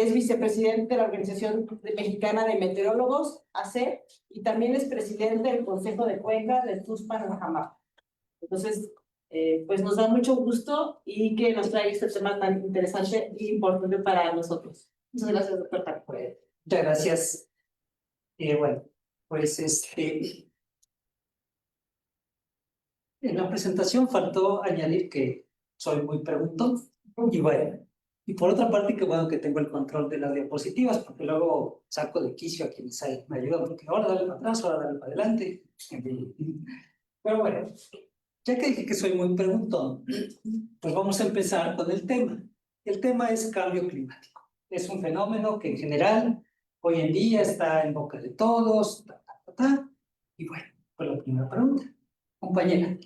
es vicepresidente de la Organización Mexicana de Meteorólogos, AC, y también es presidente del Consejo de Cuenca de Tuxpan-Ajamar. Entonces, pues nos da mucho gusto y que nos traiga este tema tan interesante e importante para nosotros. Muchas gracias, doctor Taro. Muchas gracias. Bueno, pues en la presentación faltó añadir que soy muy preguntón y bueno, y por otra parte que bueno que tengo el control de las diapositivas porque luego saco de quicio a quienes me ayudan porque ahora dale para atrás, ahora dale para adelante. Pero bueno, ya que dije que soy muy preguntón, pues vamos a empezar con el tema. El tema es cambio climático. Es un fenómeno que en general hoy en día está en boca de todos, y bueno, pues la primera pregunta. Compañera,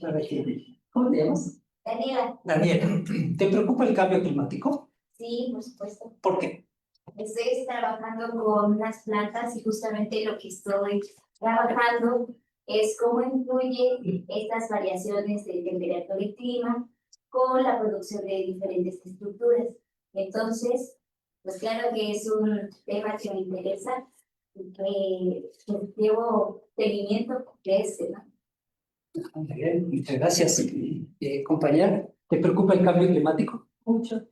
¿cómo te llamas? Daniela. Daniela, ¿te preocupa el cambio climático? Sí, por supuesto. ¿Por qué? Estoy trabajando con unas plantas y justamente lo que estoy trabajando es cómo influye estas variaciones de temperatura y clima con la producción de diferentes estructuras. Entonces, pues claro que es un tema que me interesa y que llevo seguimiento de este, ¿no? Muy bien, muchas gracias. Compañera, ¿te preocupa el cambio climático? Mucho,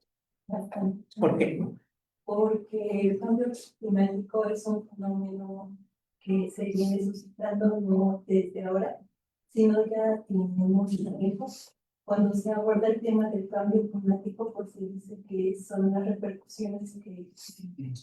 bastante. ¿Por qué? Porque el cambio climático es un fenómeno que se viene suscitando no desde ahora, sino ya tiene mucho tiempo. Cuando se aborda el tema del cambio climático, pues se dice que son las repercusiones que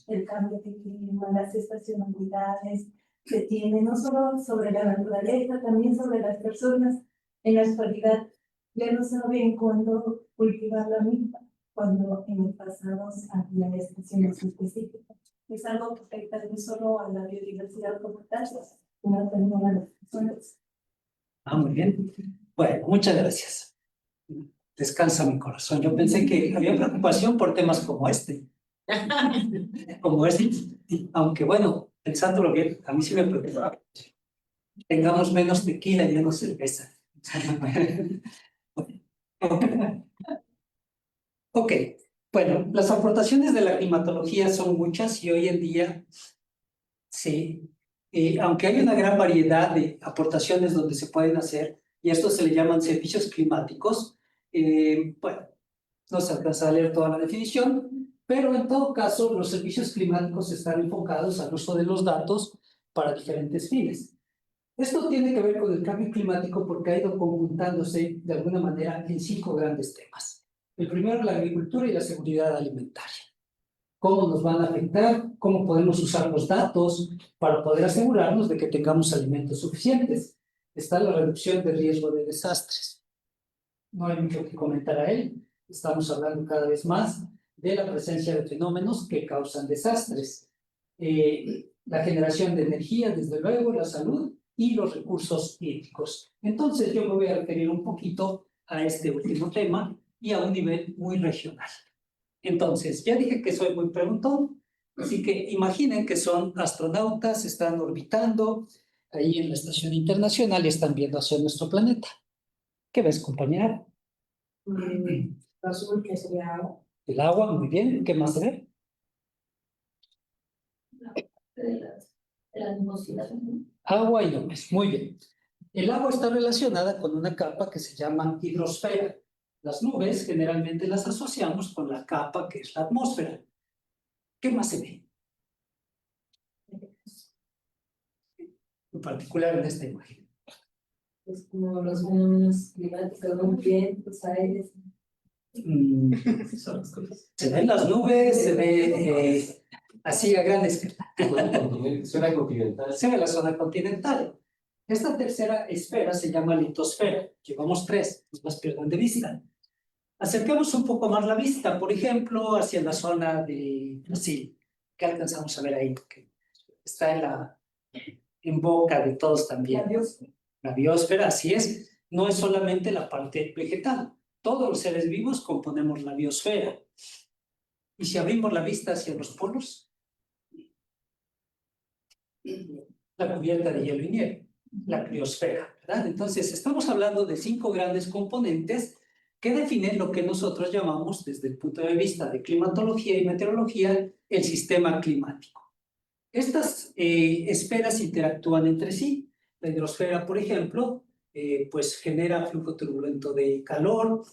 el cambio de clima, las estacionalidades, se tiene no solo sobre la naturaleza, también sobre las personas. En la actualidad ya no saben cuándo cultivar la milpa, cuando en el pasado había estaciones específicas. Es algo que afecta no solo a la biodiversidad como tal, sino también a las personas. Muy bien. Bueno, muchas gracias. Descansa mi corazón. Yo pensé que había preocupación por temas como este. Como este. Aunque bueno, pensándolo bien, a mí sí me preocupa. Tengamos menos tequila y menos cerveza. Ok, bueno, las aportaciones de la climatología son muchas y hoy en día, sí, aunque hay una gran variedad de aportaciones donde se pueden hacer, y a esto se le llaman servicios climáticos, bueno, no se alcanza a leer toda la definición, pero en todo caso los servicios climáticos están enfocados al uso de los datos para diferentes fines. Esto tiene que ver con el cambio climático porque ha ido conjuntándose de alguna manera en 5 grandes temas. El primero, la agricultura y la seguridad alimentaria. ¿Cómo nos van a afectar? ¿Cómo podemos usar los datos para poder asegurarnos de que tengamos alimentos suficientes? Está la reducción del riesgo de desastres. No hay mucho que comentar a él. Estamos hablando cada vez más de la presencia de fenómenos que causan desastres. La generación de energía, desde luego, la salud y los recursos hídricos. Entonces yo me voy a referir un poquito a este último tema y a un nivel muy regional. Entonces, ya dije que soy muy preguntón, así que imaginen que son astronautas, están orbitando ahí en la estación internacional y están viendo hacia nuestro planeta. ¿Qué ves, compañera? Azul, que sería agua. El agua, muy bien. ¿Qué más se ve? La atmósfera. Agua y nubes, muy bien. El agua está relacionada con una capa que se llama hidrosfera. Las nubes generalmente las asociamos con la capa que es la atmósfera. ¿Qué más se ve? En particular en esta imagen. Es como los fenómenos climáticos, los vientos, aires. Se ven las nubes, se ve así a gran escala. Zona continental. Se ve la zona continental. Esta tercera esfera se llama litosfera. Llevamos 3, no las pierdan de vista. Acercamos un poco más la vista, por ejemplo, hacia la zona de Brasil, que alcanzamos a ver ahí, que está en boca de todos también. La biosfera, así es, no es solamente la parte vegetal. Todos los seres vivos componemos la biosfera. Y si abrimos la vista hacia los polos, la cubierta de hielo y nieve, la criosfera, ¿verdad? Entonces, estamos hablando de 5 grandes componentes que define lo que nosotros llamamos, desde el punto de vista de climatología y meteorología, el sistema climático. Estas esferas interactúan entre sí. La hidrosfera, por ejemplo, pues genera flujo turbulento de calor.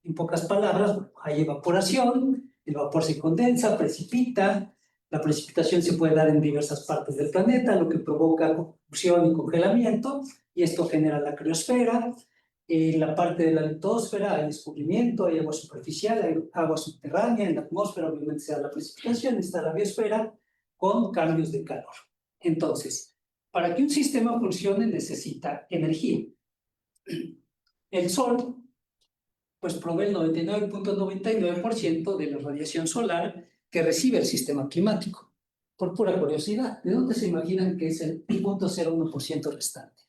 En pocas palabras, hay evaporación, el vapor se condensa, precipita. La precipitación se puede dar en diversas partes del planeta, lo que provoca convección y congelamiento, y esto genera la criosfera. En la parte de la litosfera hay descubrimiento, hay agua superficial, hay agua subterránea. En la atmósfera obviamente se da la precipitación, está la biosfera con cambios de calor. Entonces, para que un sistema funcione necesita energía. El Sol pues provee el 99.99% de la radiación solar que recibe el sistema climático. Por pura curiosidad, ¿de dónde se imaginan que es el 0.01% restante?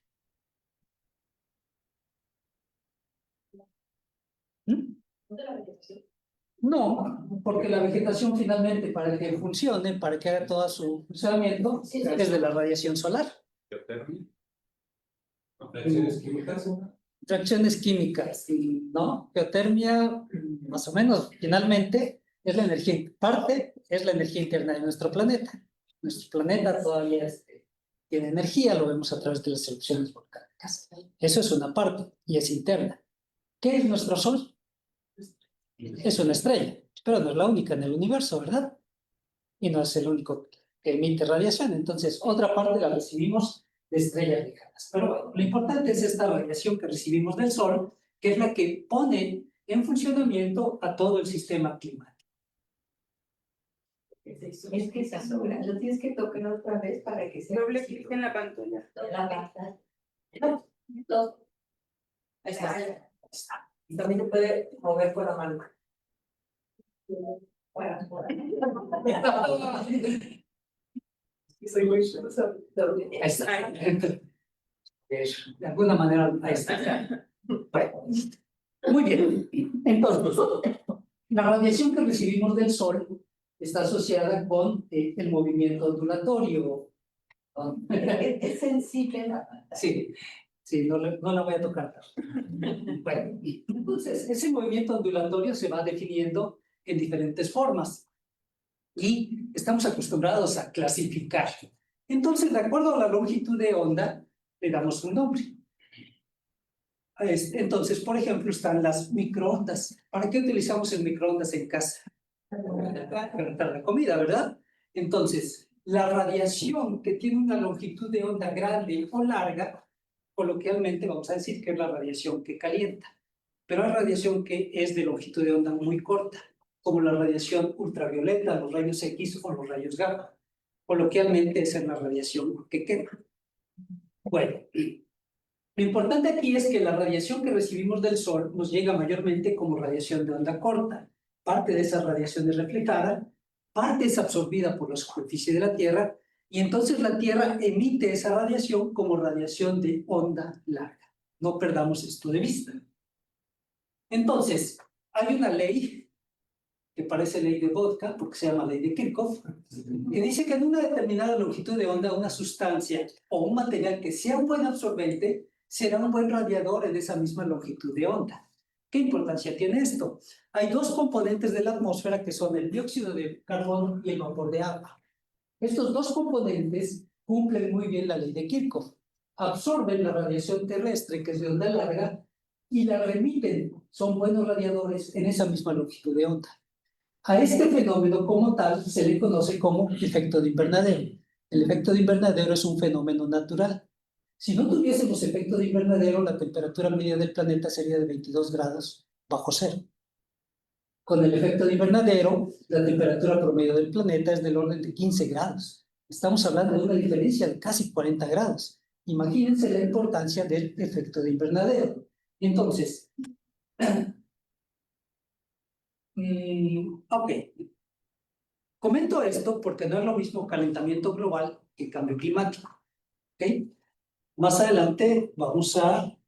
No, porque la vegetación finalmente, para que funcione, para que haga todo su funcionamiento, es de la radiación solar. Geotermia. Reacciones químicas. Reacciones químicas, ¿no? Geotermia, más o menos, finalmente, es la energía, parte es la energía interna de nuestro planeta. Nuestro planeta todavía tiene energía, lo vemos a través de las erupciones volcánicas. Eso es una parte, y es interna. ¿Qué es nuestro Sol? Es una estrella, pero no es la única en el universo, ¿verdad? Y no es el único que emite radiación, entonces otra parte la recibimos de estrellas lejanas. Pero bueno, lo importante es esta radiación que recibimos del Sol, que es la que pone en funcionamiento a todo el sistema climático. Es que esa sobra, lo tienes que tocar otra vez para que se... Doble clic en la pantalla. La pantalla. Ahí está. Ahí está. Y también se puede mover con la mano. Soy muy Ahí está. De alguna manera, ahí está. Bueno, muy bien. Entonces, la radiación que recibimos del Sol está asociada con el movimiento ondulatorio. Es sensible la pantalla. Sí, sí, no la voy a tocar. Bueno, entonces, ese movimiento ondulatorio se va definiendo en diferentes formas y estamos acostumbrados a clasificar. Entonces, de acuerdo a la longitud de onda, le damos un nombre. Entonces, por ejemplo, están las microondas. ¿Para qué utilizamos el microondas en casa? Para calentar la comida, ¿verdad? Entonces, la radiación que tiene una longitud de onda grande o larga, coloquialmente vamos a decir que es la radiación que calienta. Pero hay radiación que es de longitud de onda muy corta, como la radiación ultravioleta, los rayos X o los rayos gamma. Coloquialmente esa es la radiación que quema. Bueno, lo importante aquí es que la radiación que recibimos del Sol nos llega mayormente como radiación de onda corta. Parte de esa radiación es reflejada, parte es absorbida por la superficie de la Tierra, y entonces la Tierra emite esa radiación como radiación de onda larga. No perdamos esto de vista. Entonces, hay una ley que parece ley de vodka, porque se llama ley de Kirchhoff, que dice que en una determinada longitud de onda, una sustancia o un material que sea un buen absorbente será un buen radiador en esa misma longitud de onda. ¿Qué importancia tiene esto? Hay dos componentes de la atmósfera que son el dióxido de carbono y el vapor de agua. Estos dos componentes cumplen muy bien la ley de Kirchhoff. Absorben la radiación terrestre, que es de onda larga, y la remiten. Son buenos radiadores en esa misma longitud de onda. A este fenómeno como tal se le conoce como efecto de invernadero. El efecto de invernadero es un fenómeno natural. Si no tuviésemos efecto de invernadero, la temperatura media del planeta sería de 22 grados bajo cero. Con el efecto de invernadero, la temperatura promedio del planeta es del orden de 15 grados. Estamos hablando de una diferencia de casi 40 grados. Imagínense la importancia del efecto de invernadero. Entonces, ok. Comento esto porque no es lo mismo calentamiento global que cambio climático. ¿Ok? Más adelante vamos a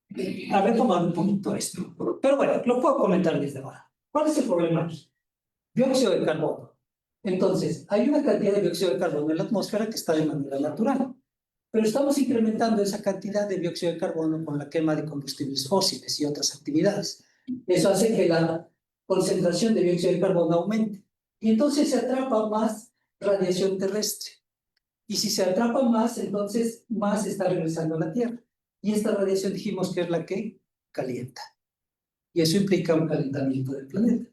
retomar un poquito esto. Pero bueno, lo puedo comentar desde ahora. ¿Cuál es el problema aquí? Dióxido de carbono. Entonces, hay una cantidad de dióxido de carbono en la atmósfera que está de manera natural. Pero estamos incrementando esa cantidad de dióxido de carbono con la quema de combustibles fósiles y otras actividades. Eso hace que la concentración de dióxido de carbono aumente. Y entonces se atrapa más radiación terrestre. Y si se atrapa más, entonces más está regresando a la Tierra. Y esta radiación dijimos que es la que calienta. Y eso implica un calentamiento del planeta,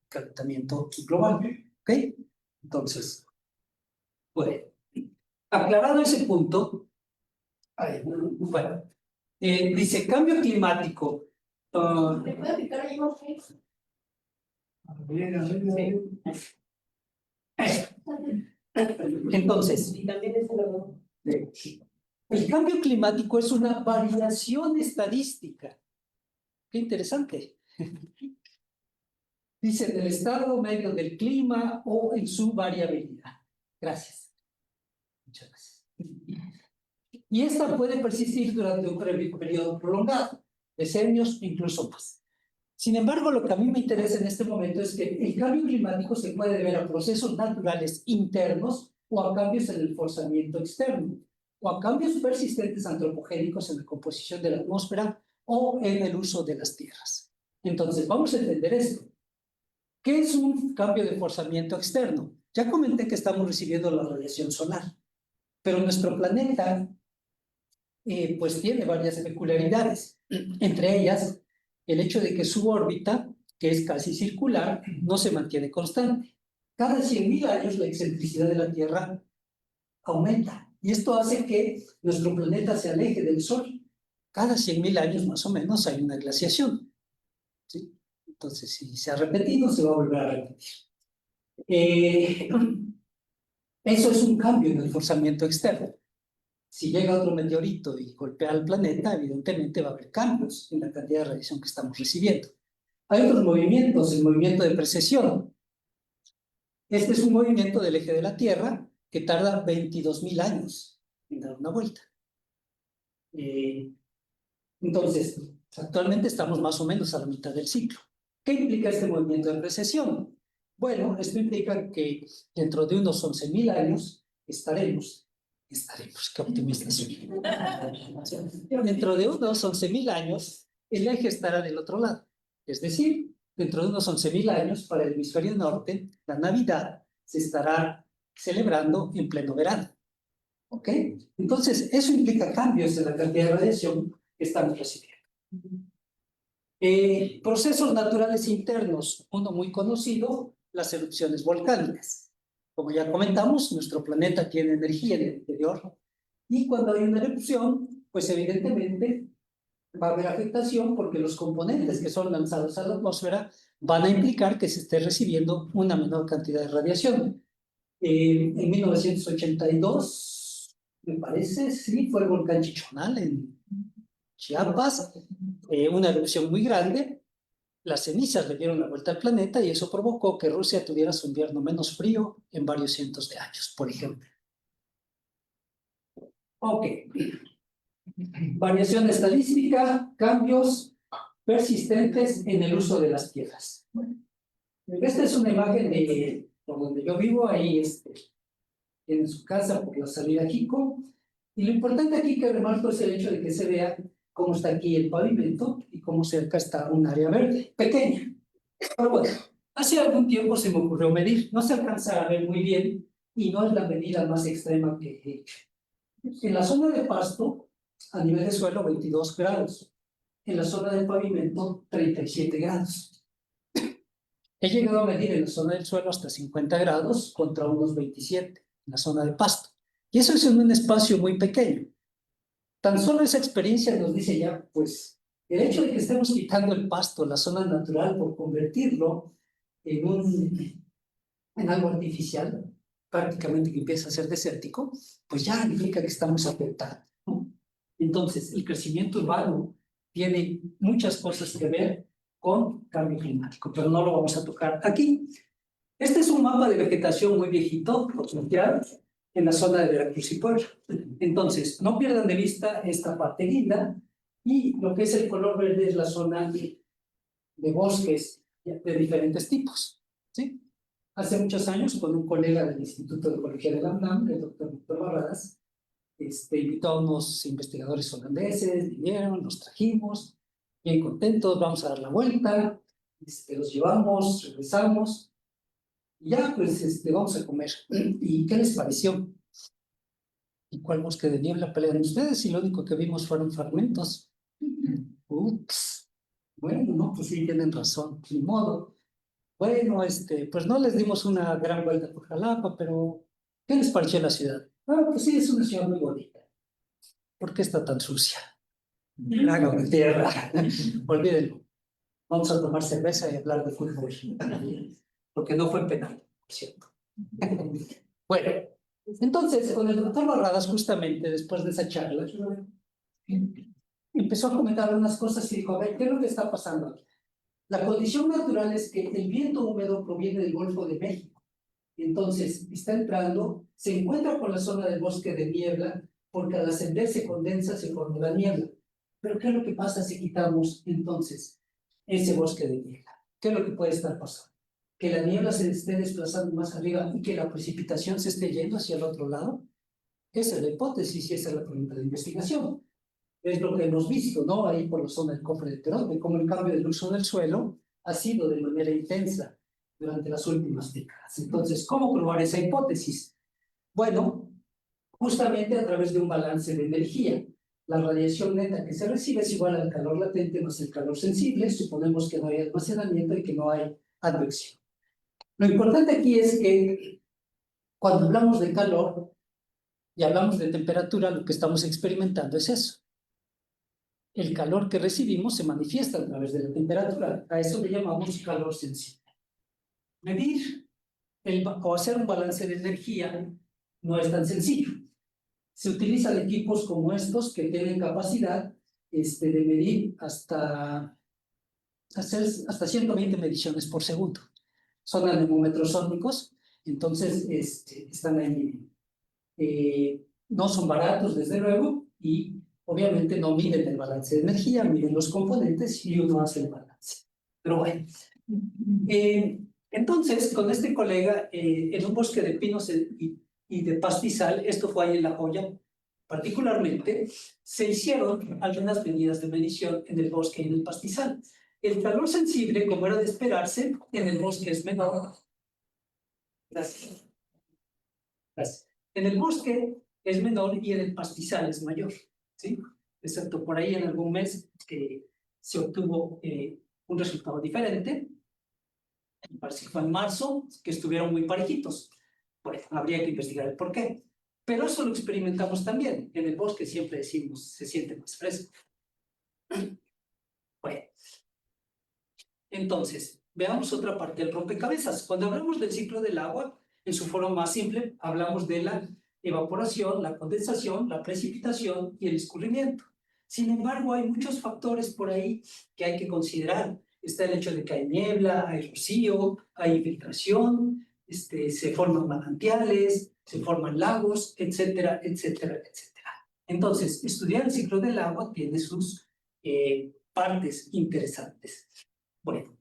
calentamiento global. ¿Ok? Entonces, bueno, aclarado ese punto, bueno, dice cambio climático. ¿Me puede picar ahí, Jorge? Entonces, Y también es el el cambio climático es una variación estadística. Qué interesante. Dice del estado medio del clima o en su variabilidad. Gracias. Muchas gracias. Y esta puede persistir durante un periodo prolongado, decenios, incluso más. Sin embargo, lo que a mí me interesa en este momento es que el cambio climático se puede deber a procesos naturales internos o a cambios en el forzamiento externo, o a cambios persistentes antropogénicos en la composición de la atmósfera o en el uso de las tierras. Entonces, vamos a entender esto. ¿Qué es un cambio de forzamiento externo? Ya comenté que estamos recibiendo la radiación solar, pero nuestro planeta pues tiene varias peculiaridades, entre ellas el hecho de que su órbita, que es casi circular, no se mantiene constante. Cada 100.000 años la excentricidad de la Tierra aumenta y esto hace que nuestro planeta se aleje del Sol. Cada 100.000 años más o menos hay una glaciación, ¿sí? Entonces, si se ha repetido, se va a volver a repetir. Eso es un cambio en el forzamiento externo. Si llega otro meteorito y golpea al planeta, evidentemente va a haber cambios en la cantidad de radiación que estamos recibiendo. Hay otros movimientos, el movimiento de precesión. Este es un movimiento del eje de la Tierra que tarda 22.000 años en dar una vuelta. Entonces, actualmente estamos más o menos a la mitad del ciclo. ¿Qué implica este movimiento de precesión? Bueno, esto implica que dentro de unos 11.000 años estaremos, qué optimista soy. Dentro de unos 11.000 años, el eje estará del otro lado. Es decir, dentro de unos 11.000 años, para el hemisferio norte, la Navidad se estará celebrando en pleno verano. ¿Ok? Entonces, eso implica cambios en la cantidad de radiación que estamos recibiendo. Procesos naturales internos, uno muy conocido, las erupciones volcánicas. Como ya comentamos, nuestro planeta tiene energía en el interior y cuando hay una erupción, pues evidentemente va a haber afectación porque los componentes que son lanzados a la atmósfera van a implicar que se esté recibiendo una menor cantidad de radiación. En 1982, me parece, sí, fue el volcán Chichonal en Chiapas, una erupción muy grande. Las cenizas le dieron la vuelta al planeta y eso provocó que Rusia tuviera su invierno menos frío en varios cientos de años, por ejemplo. Ok. Variación estadística, cambios persistentes en el uso de las tierras. Esta es una imagen de por donde yo vivo, ahí en su casa por la salida Jico. Y lo importante aquí que remarco es el hecho de que se vea cómo está aquí el pavimento y cómo cerca está un área verde, pequeña. Pero bueno, hace algún tiempo se me ocurrió medir. No se alcanza a ver muy bien y no es la medida más extrema que he hecho. En la zona de pasto, a nivel de suelo, 22 grados. En la zona del pavimento, 37 grados. He llegado a medir en la zona del suelo hasta 50 grados contra unos 27 en la zona de pasto. Y eso es en un espacio muy pequeño. Tan solo esa experiencia nos dice ya, pues, el hecho de que estemos quitando el pasto, la zona natural, por convertirlo en algo artificial, prácticamente que empieza a ser desértico, pues ya implica que estamos afectando, ¿no? Entonces, el crecimiento urbano tiene muchas cosas que ver con cambio climático, pero no lo vamos a tocar aquí. Este es un mapa de vegetación muy viejito, fotografiado en la zona de Veracruz y Puebla. Entonces, no pierdan de vista esta parte linda y lo que es el color verde es la zona de bosques de diferentes tipos, ¿sí? Hace muchos años, con un colega del Instituto de Ecología de la UNAM, el doctor Víctor Barradas, invitó a unos investigadores holandeses, vinieron, los trajimos, bien contentos, vamos a dar la vuelta, los llevamos, regresamos, ya pues vamos a comer. ¿Y qué les pareció? ¿Y cuál bosque de niebla pelean ustedes? Y lo único que vimos fueron fragmentos. Ups. Bueno, no, pues sí, tienen razón, ni modo. Bueno, pues no les dimos una gran vuelta por Jalapa, pero ¿qué les pareció la ciudad? Ah, pues sí, es una ciudad muy bonita. ¿Por qué está tan sucia? Hágame tierra. Olvídenlo. Vamos a tomar cerveza y hablar de fútbol. Porque no fue penal, por cierto. Bueno, entonces, con el doctor Barradas, justamente después de esa charla, empezó a comentar unas cosas y dijo, a ver, ¿qué es lo que está pasando aquí? La condición natural es que el viento húmedo proviene del Golfo de México. Entonces, está entrando, se encuentra con la zona del bosque de niebla, porque al ascender se condensa, se forma la niebla. Pero ¿qué es lo que pasa si quitamos entonces ese bosque de niebla? ¿Qué es lo que puede estar pasando? Que la niebla se esté desplazando más arriba y que la precipitación se esté yendo hacia el otro lado. Esa es la hipótesis y esa es la pregunta de investigación. Es lo que hemos visto, ¿no? Ahí por la zona del cofre de Perón, de cómo el cambio del uso del suelo ha sido de manera intensa durante las últimas décadas. Entonces, ¿cómo probar esa hipótesis? Bueno, justamente a través de un balance de energía. La radiación neta que se recibe es igual al calor latente más el calor sensible. Suponemos que no hay almacenamiento y que no hay advección. Lo importante aquí es que cuando hablamos de calor y hablamos de temperatura, lo que estamos experimentando es eso. El calor que recibimos se manifiesta a través de la temperatura. A eso le llamamos calor sensible. Medir o hacer un balance de energía no es tan sencillo. Se utilizan equipos como estos que tienen capacidad de medir hasta 120 mediciones por segundo. Son anemómetros sónicos, entonces están ahí. No son baratos, desde luego, y obviamente no miden el balance de energía, miden los componentes y uno hace el balance. Pero bueno, entonces con este colega en un bosque de pinos y de pastizal, esto fue ahí en La Joya, particularmente, se hicieron algunas medidas de medición en el bosque y en el pastizal. El calor sensible, como era de esperarse, en el bosque es menor. Gracias. Gracias. En el bosque es menor y en el pastizal es mayor, ¿sí? Excepto por ahí en algún mes que se obtuvo un resultado diferente. Me parece que fue en marzo, que estuvieron muy parejitos. Bueno, habría que investigar el por qué. Pero eso lo experimentamos también. En el bosque siempre decimos, se siente más fresco. Bueno, entonces, veamos otra parte del rompecabezas. Cuando hablamos del ciclo del agua, en su forma más simple, hablamos de la evaporación, la condensación, la precipitación y el escurrimiento. Sin embargo, hay muchos factores por ahí que hay que considerar. Está el hecho de que hay niebla, hay rocío, hay infiltración, se forman manantiales, se forman lagos, etcétera, etcétera, etcétera. Entonces, estudiar el ciclo del agua tiene sus partes interesantes. Bueno,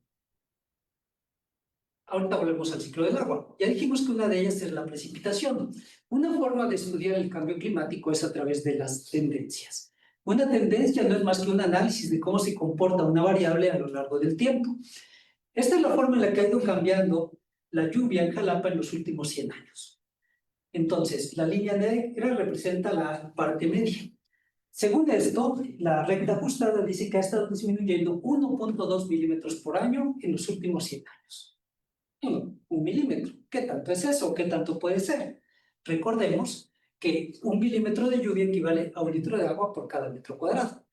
ahorita volvemos al ciclo del agua. Ya dijimos que una de ellas es la precipitación. Una forma de estudiar el cambio climático es a través de las tendencias. Una tendencia no es más que un análisis de cómo se comporta una variable a lo largo del tiempo. Esta es la forma en la que ha ido cambiando la lluvia en Jalapa en los últimos 100 años. Entonces, la línea negra representa la parte media. Según esto, la recta ajustada dice que ha estado disminuyendo 1.2 milímetros por año en los últimos 100 años. Bueno, 1 milímetro. ¿Qué tanto es eso? ¿Qué tanto puede ser? Recordemos que 1 milímetro de lluvia equivale a 1 litro de agua por cada metro cuadrado.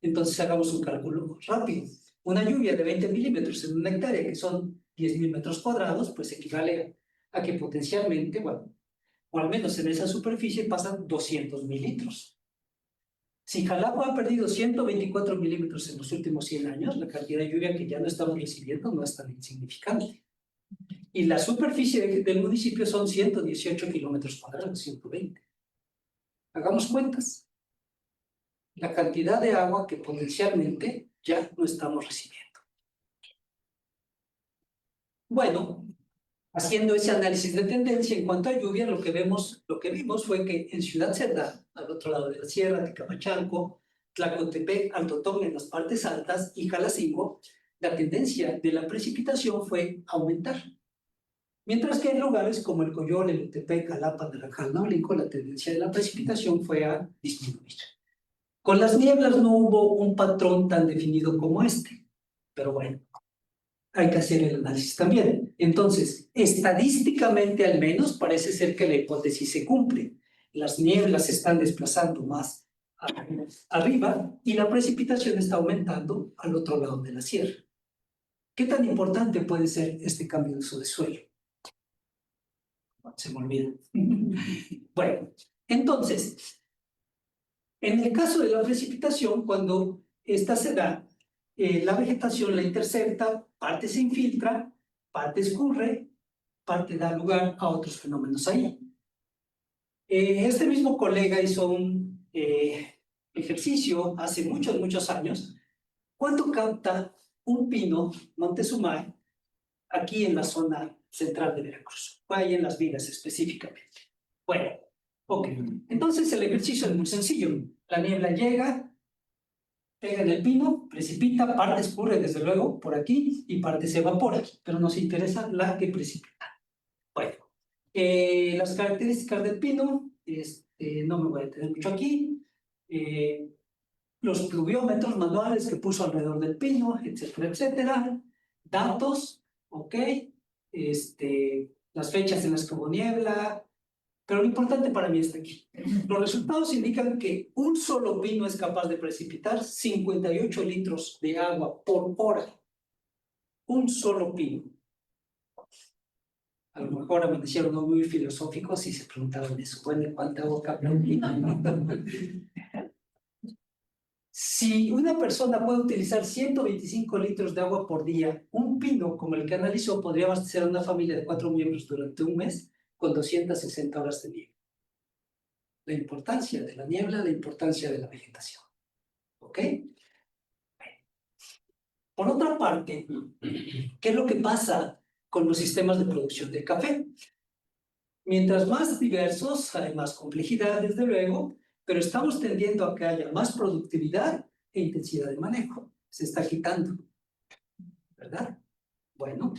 Entonces hagamos un cálculo rápido. Una lluvia de 20 milímetros en una hectárea, que son 10.000 metros cuadrados, pues equivale a que potencialmente, bueno, o al menos en esa superficie pasan 200.000 litros. Si Jalapa ha perdido 124 milímetros en los últimos 100 años, la cantidad de lluvia que ya no estamos recibiendo no es tan insignificante. Y la superficie del municipio son 118 kilómetros cuadrados, 120. Hagamos cuentas. La cantidad de agua que potencialmente ya no estamos recibiendo. Bueno, haciendo ese análisis de tendencia en cuanto a lluvia, lo que vimos fue que en Ciudad Cerdá, al otro lado de la sierra, de Camachalco, Tlacotepec, Alto Tome en las partes altas y Jalacingo, la tendencia de la precipitación fue aumentar. Mientras que en lugares como el Coyol, el Utepec, Jalapa, Naranjal, Naulinco, la tendencia de la precipitación fue a disminuir. Con las nieblas no hubo un patrón tan definido como este, pero bueno, hay que hacer el análisis también. Entonces, estadísticamente al menos parece ser que la hipótesis se cumple. Las nieblas se están desplazando más arriba y la precipitación está aumentando al otro lado de la sierra. ¿Qué tan importante puede ser este cambio de uso de suelo? Se me olvida. Bueno, entonces, en el caso de la precipitación, cuando esta se da, la vegetación la intercepta, parte se infiltra, parte escurre, parte da lugar a otros fenómenos ahí. Este mismo colega hizo un ejercicio hace muchos años. ¿Cuánto capta un pino Montezumay aquí en la zona central de Veracruz? Ahí en Las Vigas específicamente. Bueno, ok. Entonces el ejercicio es muy sencillo. La niebla llega, pega en el pino, precipita, parte escurre desde luego por aquí y parte se evapora, pero nos interesa la que precipita. Bueno, las características del pino, no me voy a detener mucho aquí. Los pluviómetros manuales que puso alrededor del pino, etcétera, etcétera. Datos, ok. Las fechas en las que hubo niebla. Pero lo importante para mí está aquí. Los resultados indican que un solo pino es capaz de precipitar 58 litros de agua por hora. Un solo pino. A lo mejor amanecieron no muy filosóficos y se preguntaban eso. Bueno, ¿cuánta agua capta un pino? Si una persona puede utilizar 125 litros de agua por día, un pino como el que analizó podría abastecer a una familia de 4 miembros durante un mes con 260 horas de niebla. La importancia de la niebla, la importancia de la vegetación. ¿Ok? Por otra parte, ¿qué es lo que pasa con los sistemas de producción de café? Mientras más diversos, hay más complejidad, desde luego, pero estamos tendiendo a que haya más productividad e intensidad de manejo. Se está quitando, ¿verdad? Bueno,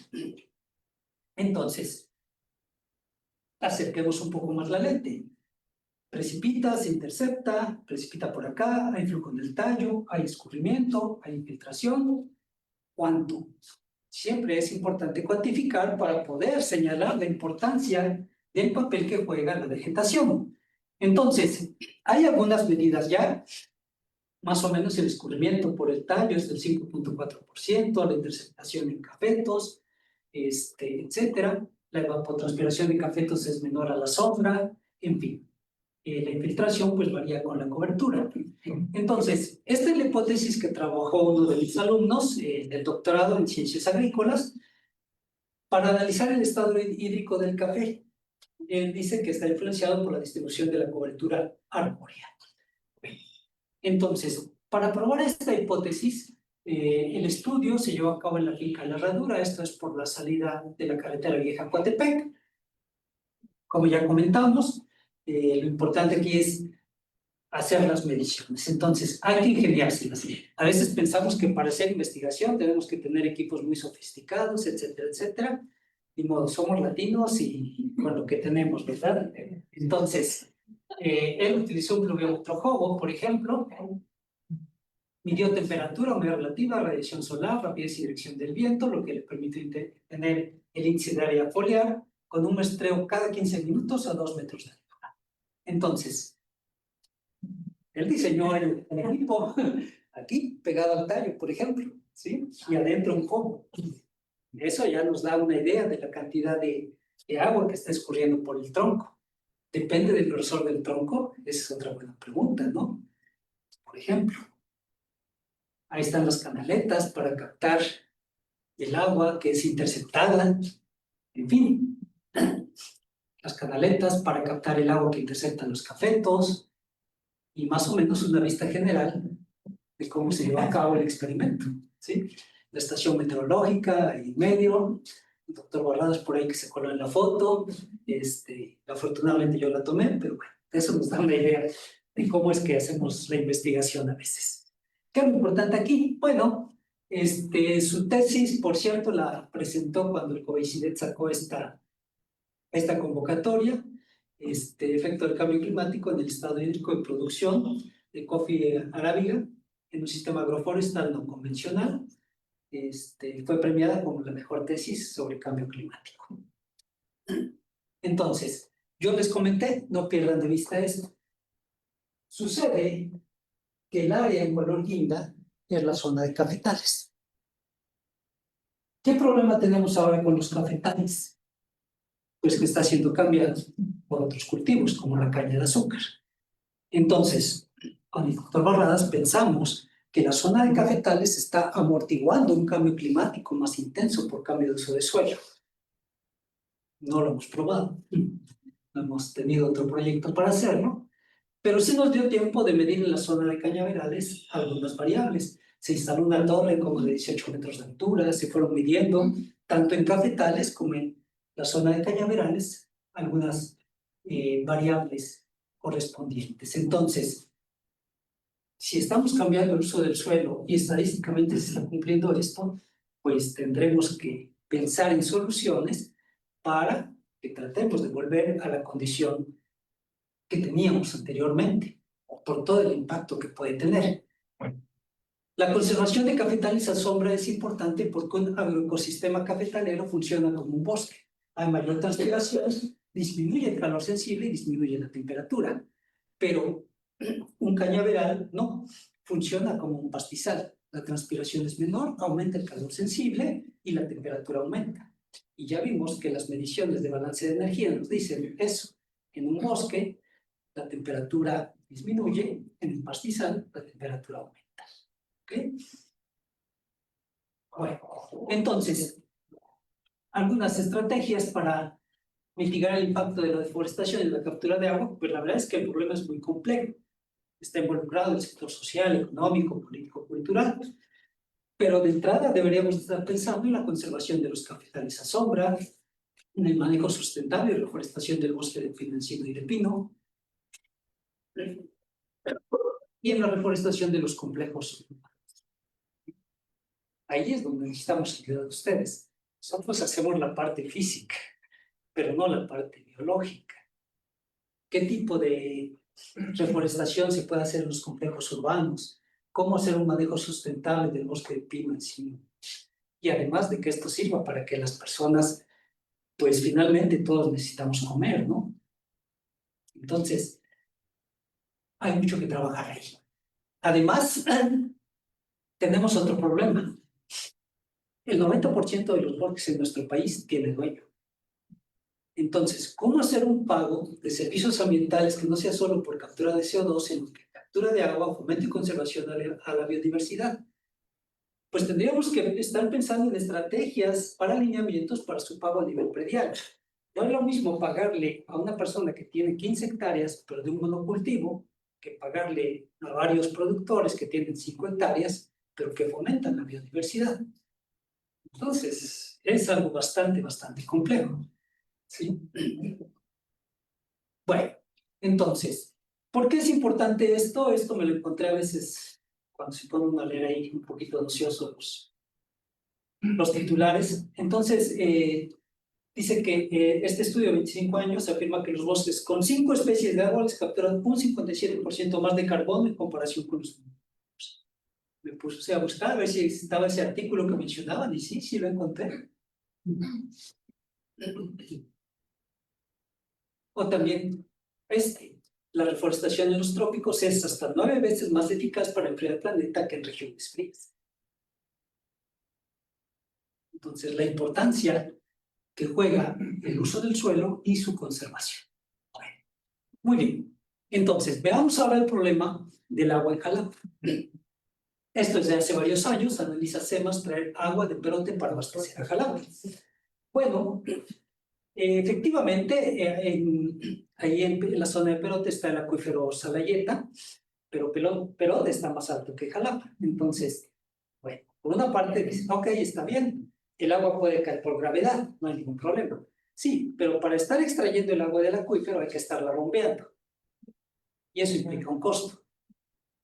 entonces, acerquemos un poco más la lente. Precipita, se intercepta, precipita por acá, hay flujo en el tallo, hay escurrimiento, hay infiltración. ¿Cuánto? Siempre es importante cuantificar para poder señalar la importancia del papel que juega la vegetación. Entonces, hay algunas medidas ya, más o menos el escurrimiento por el tallo es del 5.4%, la interceptación en cafetos, etcétera. La evapotranspiración de cafetos es menor a la sombra, en fin. La infiltración pues varía con la cobertura. Entonces, esta es la hipótesis que trabajó uno de mis alumnos del doctorado en Ciencias Agrícolas para analizar el estado hídrico del café. Él dice que está influenciado por la distribución de la cobertura arbórea. Entonces, para probar esta hipótesis, el estudio se llevó a cabo en la finca La Herradura. Esto es por la salida de la carretera vieja a Coatepec. Como ya comentamos, lo importante aquí es hacer las mediciones. Entonces, hay que ingeniárselas. A veces pensamos que para hacer investigación tenemos que tener equipos muy sofisticados, etcétera, etcétera. Ni modo, somos latinos y con lo que tenemos, ¿verdad? Entonces, él utilizó un pluviómetro Hobo, por ejemplo, midió temperatura, humedad relativa, radiación solar, rapidez y dirección del viento, lo que le permite tener el índice de área foliar con un muestreo cada 15 minutos a 2 metros de altura. Entonces, él diseñó el equipo aquí, pegado al tallo, por ejemplo, ¿sí? Y adentro un Hobo. Eso ya nos da una idea de la cantidad de agua que está escurriendo por el tronco. Depende del grosor del tronco, esa es otra buena pregunta, ¿no? Por ejemplo, ahí están las canaletas para captar el agua que es interceptada, en fin, las canaletas para captar el agua que interceptan los cafetos y más o menos una vista general de cómo se lleva a cabo el experimento, ¿sí? La estación meteorológica y medio, el doctor Barradas por ahí que se coló en la foto, afortunadamente yo la tomé, pero bueno, eso nos da una idea de cómo es que hacemos la investigación a veces. ¿Qué es lo importante aquí? Bueno, su tesis, por cierto, la presentó cuando el COBECIDET sacó esta convocatoria, efecto del cambio climático en el estado hídrico de producción de coffee arábiga en un sistema agroforestal no convencional. Fue premiada como la mejor tesis sobre cambio climático. Entonces, yo les comenté, no pierdan de vista esto. Sucede que el área en color guinda es la zona de cafetales. ¿Qué problema tenemos ahora con los cafetales? Pues que está siendo cambiado por otros cultivos, como la caña de azúcar. Entonces, con el doctor Barradas pensamos que la zona de cafetales está amortiguando un cambio climático más intenso por cambio de uso de suelo. No lo hemos probado, no hemos tenido otro proyecto para hacerlo, pero sí nos dio tiempo de medir en la zona de cañaverales algunas variables. Se instaló una torre como de 18 metros de altura, se fueron midiendo tanto en cafetales como en la zona de cañaverales algunas variables correspondientes. Entonces, si estamos cambiando el uso del suelo y estadísticamente se está cumpliendo esto, pues tendremos que pensar en soluciones para que tratemos de volver a la condición que teníamos anteriormente, por todo el impacto que puede tener. La conservación de cafetales a sombra es importante porque un agroecosistema cafetalero funciona como un bosque. Hay mayor transpiración, disminuye el calor sensible y disminuye la temperatura. Pero un cañaveral no, funciona como un pastizal. La transpiración es menor, aumenta el calor sensible y la temperatura aumenta. Y ya vimos que las mediciones de balance de energía nos dicen eso. En un bosque, la temperatura disminuye, en un pastizal, la temperatura aumenta. ¿Okay? Bueno, entonces, algunas estrategias para mitigar el impacto de la deforestación y la captura de agua, pues la verdad es que el problema es muy complejo. Está involucrado el sector social, económico, político, cultural, pero de entrada deberíamos estar pensando en la conservación de los cafetales a sombra, en el manejo sustentable y reforestación del bosque de pino encino y de pino, y en la reforestación de los complejos. Ahí es donde necesitamos ayuda de ustedes. Nosotros hacemos la parte física, pero no la parte biológica. ¿Qué tipo de reforestación se puede hacer en los complejos urbanos? ¿Cómo hacer un manejo sustentable del bosque de pino encino? Y además de que esto sirva para que las personas, pues finalmente todos necesitamos comer, ¿no? Entonces, hay mucho que trabajar ahí. Además, tenemos otro problema. El 90% de los bosques en nuestro país tiene dueño. Entonces, ¿cómo hacer un pago de servicios ambientales que no sea solo por captura de CO2, sino que captura de agua, fomento y conservación a la biodiversidad? Pues tendríamos que estar pensando en estrategias para alineamientos para su pago a nivel predial. No es lo mismo pagarle a una persona que tiene 15 hectáreas, pero de un monocultivo, que pagarle a varios productores que tienen 5 hectáreas, pero que fomentan la biodiversidad. Entonces, es algo bastante complejo. ¿Sí? Bueno, entonces, ¿por qué es importante esto? Esto me lo encontré a veces cuando se pone uno a leer ahí un poquito ocioso los titulares. Entonces, dice que este estudio de 25 años afirma que los bosques con 5 especies de árboles capturan un 57% más de carbono en comparación con los humanos. Me puse a buscar a ver si estaba ese artículo que mencionaban y sí lo encontré. O también, la reforestación en los trópicos es hasta 9 veces más eficaz para enfriar el planeta que en regiones frías. Entonces, la importancia que juega el uso del suelo y su conservación. Bueno, muy bien. Entonces, veamos ahora el problema del agua en Jalapa. Esto es de hace varios años, analiza SEMAS traer agua de Perote para abastecer a Jalapa. Bueno, efectivamente, ahí en la zona de Perote está el acuífero Salayeta, pero Perote está más alto que Jalapa. Entonces, bueno, por una parte dicen, ok, está bien, el agua puede caer por gravedad, no hay ningún problema. Sí, pero para estar extrayendo el agua del acuífero hay que estarla bombeando. y eso implica un costo.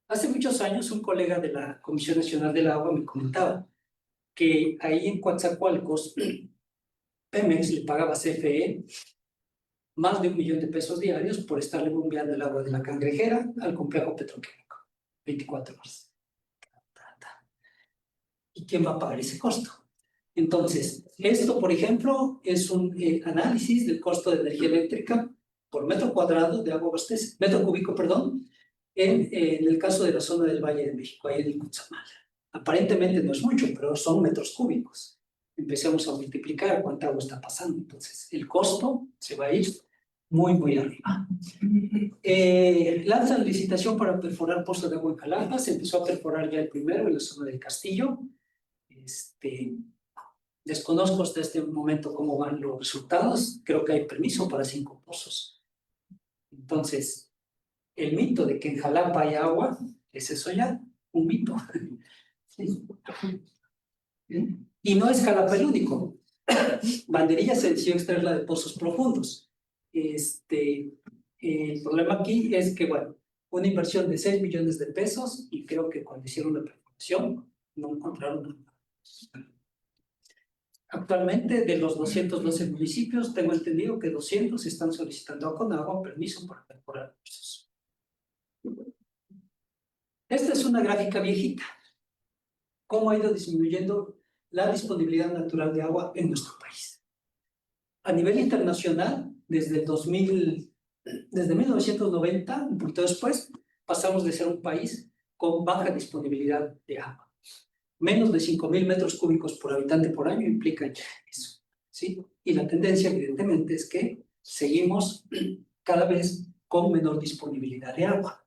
Hace muchos años un colega de la Comisión Nacional del Agua me comentaba que ahí en Coatzacoalcos, Pemex le pagaba a CFE más de 1 millón de pesos diarios por estarle bombeando el agua de la Cangrejera al complejo petroquímico, 24 horas. ¿Y quién va a pagar ese costo? Entonces, esto, por ejemplo, es un análisis del costo de energía eléctrica por metro cuadrado de agua abastecida, metro cúbico, perdón, en el caso de la zona del Valle de México, ahí en el Cutzamala. Aparentemente no es mucho, pero son metros cúbicos. Empecemos a multiplicar cuánta agua está pasando. Entonces, el costo se va a ir muy, muy arriba. Lanzan licitación para perforar pozos de agua en Jalapa. Se empezó a perforar ya el primero en la zona del Castillo. Desconozco hasta este momento cómo van los resultados. Creo que hay permiso para 5 pozos. Entonces, el mito de que en Jalapa hay agua, ¿es eso ya? Un mito. ¿Sí? Y no es Jalapa el único. Banderilla se decidió extraerla de pozos profundos. El problema aquí es que, bueno, una inversión de 6 millones de pesos y creo que cuando hicieron la perforación no encontraron nada. Actualmente, de los 212 municipios, tengo entendido que 200 están solicitando a Conagua permiso para perforar pozos. Esta es una gráfica viejita. ¿Cómo ha ido disminuyendo la disponibilidad natural de agua en nuestro país? A nivel internacional, desde 1990, un poquito después, pasamos de ser un país con baja disponibilidad de agua. Menos de 5,000 metros cúbicos por habitante por año implica ya eso, ¿sí? Y la tendencia, evidentemente, es que seguimos cada vez con menor disponibilidad de agua.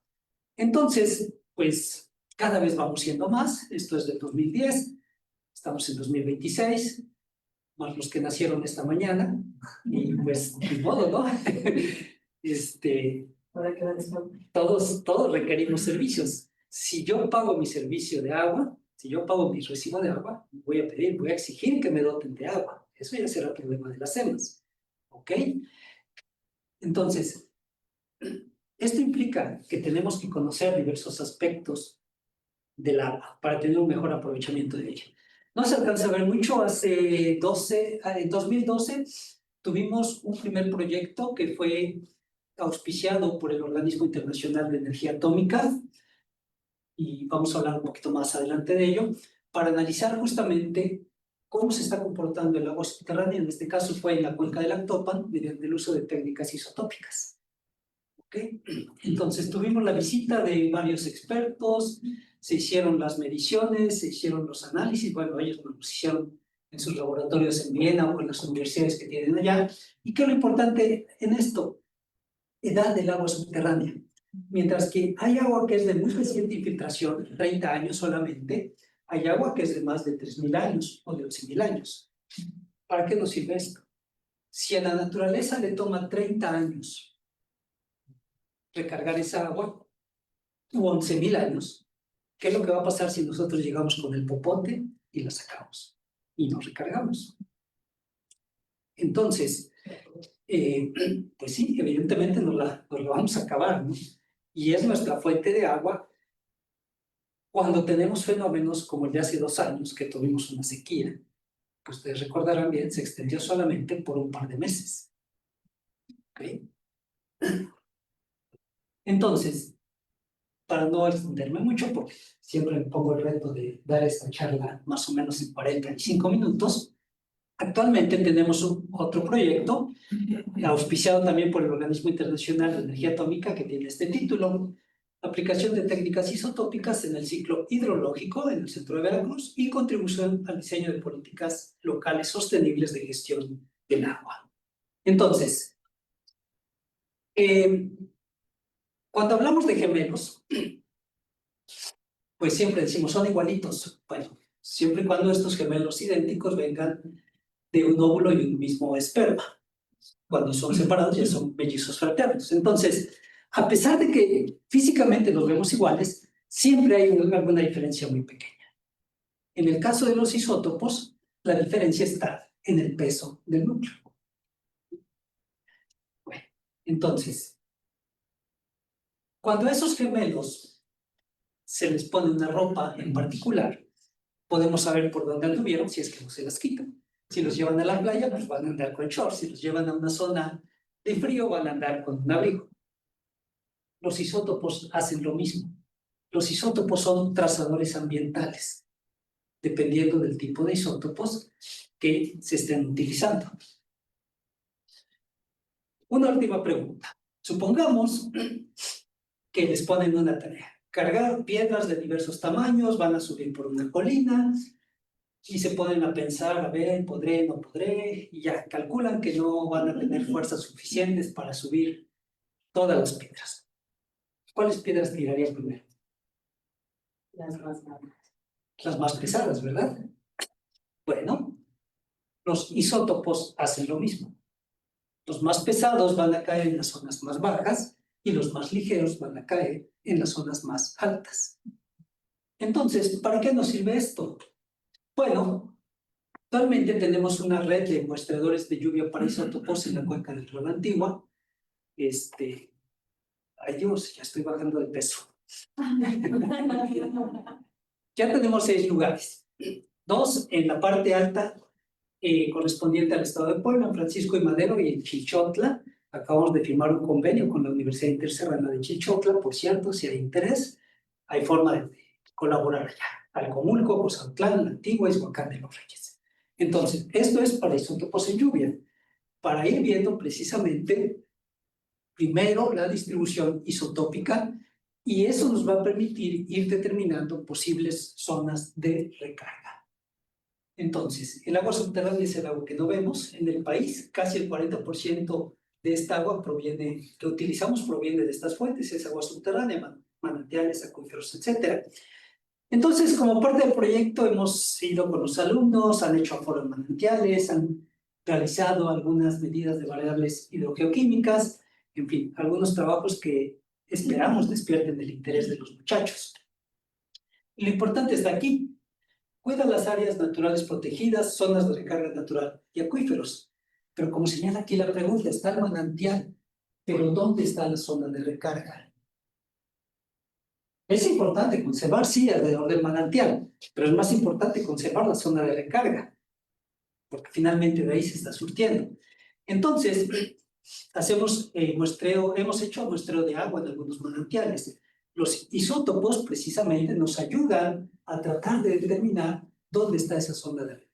Entonces, pues, cada vez vamos siendo más. Esto es del 2010, estamos en 2026, más los que nacieron esta mañana, y pues, ni modo, ¿no? Todos requerimos servicios. Si yo pago mi servicio de agua, si yo pago mi recibo de agua, voy a exigir que me doten de agua. Eso ya será el problema de las EMAS, ¿ok? Entonces, esto implica que tenemos que conocer diversos aspectos del agua para tener un mejor aprovechamiento de ella. No se alcanza a ver mucho. En 2012 tuvimos un primer proyecto que fue auspiciado por el Organismo Internacional de Energía Atómica, y vamos a hablar un poquito más adelante de ello, para analizar justamente cómo se está comportando el agua subterránea. En este caso fue en la cuenca del Actopan, mediante el uso de técnicas isotópicas. ¿Okay? Entonces tuvimos la visita de varios expertos, se hicieron las mediciones, se hicieron los análisis. Bueno, ellos los hicieron en sus laboratorios en Viena o en las universidades que tienen allá. ¿Y qué es lo importante en esto? Edad del agua subterránea. Mientras que hay agua que es de muy reciente infiltración, 30 años solamente, hay agua que es de más de 3.000 años o de 11.000 años. ¿Para qué nos sirve esto? Si a la naturaleza le toma 30 años recargar esa agua, u 11.000 años, ¿qué es lo que va a pasar si nosotros llegamos con el popote y la sacamos y nos recargamos? Entonces, pues sí, evidentemente nos la vamos a acabar, ¿no? Y es nuestra fuente de agua cuando tenemos fenómenos como el de hace 2 años, que tuvimos una sequía, que ustedes recordarán bien, se extendió solamente por un par de meses. ¿Okay? Entonces, para no extenderme mucho, porque siempre me pongo el reto de dar esta charla más o menos en 45 minutos, actualmente tenemos otro proyecto, auspiciado también por el Organismo Internacional de Energía Atómica, que tiene este título: Aplicación de técnicas isotópicas en el ciclo hidrológico en el centro de Veracruz y contribución al diseño de políticas locales sostenibles de gestión del agua. Entonces, cuando hablamos de gemelos, pues siempre decimos son igualitos. Bueno, siempre y cuando estos gemelos idénticos vengan de un óvulo y un mismo esperma. Cuando son separados ya son mellizos fraternos. Entonces, a pesar de que físicamente nos vemos iguales, siempre hay alguna diferencia muy pequeña. En el caso de los isótopos, la diferencia está en el peso del núcleo. Bueno, entonces, Cuando a esos gemelos se les pone una ropa en particular, podemos saber por dónde anduvieron si es que no se las quitan. Si los llevan a la playa, pues van a andar con shorts. Si los llevan a una zona de frío, van a andar con un abrigo. Los isótopos hacen lo mismo. Los isótopos son trazadores ambientales, dependiendo del tipo de isótopos que se estén utilizando. Una última pregunta. Supongamos que les ponen una tarea. Cargar piedras de diversos tamaños, van a subir por una colina y se ponen a pensar, a ver, podré, no podré, y ya calculan que no van a tener fuerzas suficientes para subir todas las piedras. ¿Cuáles piedras tiraría primero? Las más grandes. Las más pesadas, ¿verdad? Bueno, los isótopos hacen lo mismo. Los más pesados van a caer en las zonas más bajas y los más ligeros van a caer en las zonas más altas. Entonces, ¿para qué nos sirve esto? Bueno, actualmente tenemos una red de muestreadores de lluvia para isótopos en la cuenca del Río Antigua. Ay Dios, ya estoy bajando de peso. Ya tenemos 6 lugares. 2 en la parte alta, correspondiente al estado de Puebla, en Francisco y Madero y en Chichotla. Acabamos de firmar un convenio con la Universidad Interserrana de Chichotla, por cierto, si hay interés, hay forma de colaborar allá. Alcomulco, Cozatlán, Antigua y Huacán de los Reyes. Entonces, esto es para isótopos en lluvia, para ir viendo precisamente primero la distribución isotópica, y eso nos va a permitir ir determinando posibles zonas de recarga. Entonces, el agua subterránea es el agua que no vemos en el país. Casi el 40% de esta agua que utilizamos proviene de estas fuentes, es agua subterránea, manantiales, acuíferos, etc. Entonces, como parte del proyecto, hemos ido con los alumnos, han hecho aforos en manantiales, han realizado algunas medidas de variables hidrogeoquímicas, en fin, algunos trabajos que esperamos despierten el interés de los muchachos. Y lo importante está aquí. Cuida las áreas naturales protegidas, zonas de recarga natural y acuíferos. Pero como señala aquí la pregunta, está el manantial, pero ¿dónde está la zona de recarga? Es importante conservar, sí, alrededor del manantial, pero es más importante conservar la zona de recarga, porque finalmente de ahí se está surtiendo. Entonces, hemos hecho muestreo de agua en algunos manantiales. Los isótopos precisamente nos ayudan a tratar de determinar dónde está esa zona de recarga.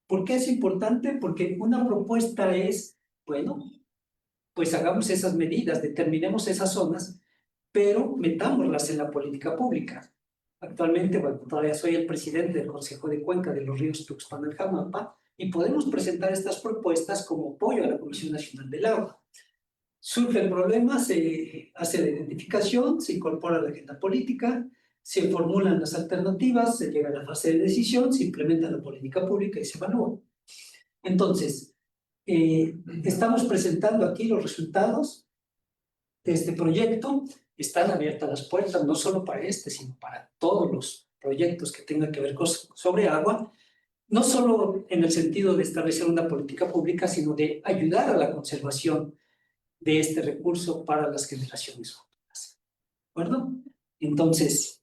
¿Por qué es importante? Porque una propuesta es, bueno, pues hagamos esas medidas, determinemos esas zonas, pero metámoslas en la política pública. Actualmente, bueno, todavía soy el presidente del Consejo de Cuenca de los Ríos Tuxpan y Jamapa, y podemos presentar estas propuestas como apoyo a la Comisión Nacional del Agua. Surge el problema, se hace la identificación, se incorpora a la agenda política, se formulan las alternativas, se llega a la fase de decisión, se implementa la política pública y se evalúa. Entonces, estamos presentando aquí los resultados de este proyecto. Están abiertas las puertas, no solo para este, sino para todos los proyectos que tengan que ver sobre agua, no solo en el sentido de establecer una política pública, sino de ayudar a la conservación de este recurso para las generaciones futuras. ¿De acuerdo? Entonces,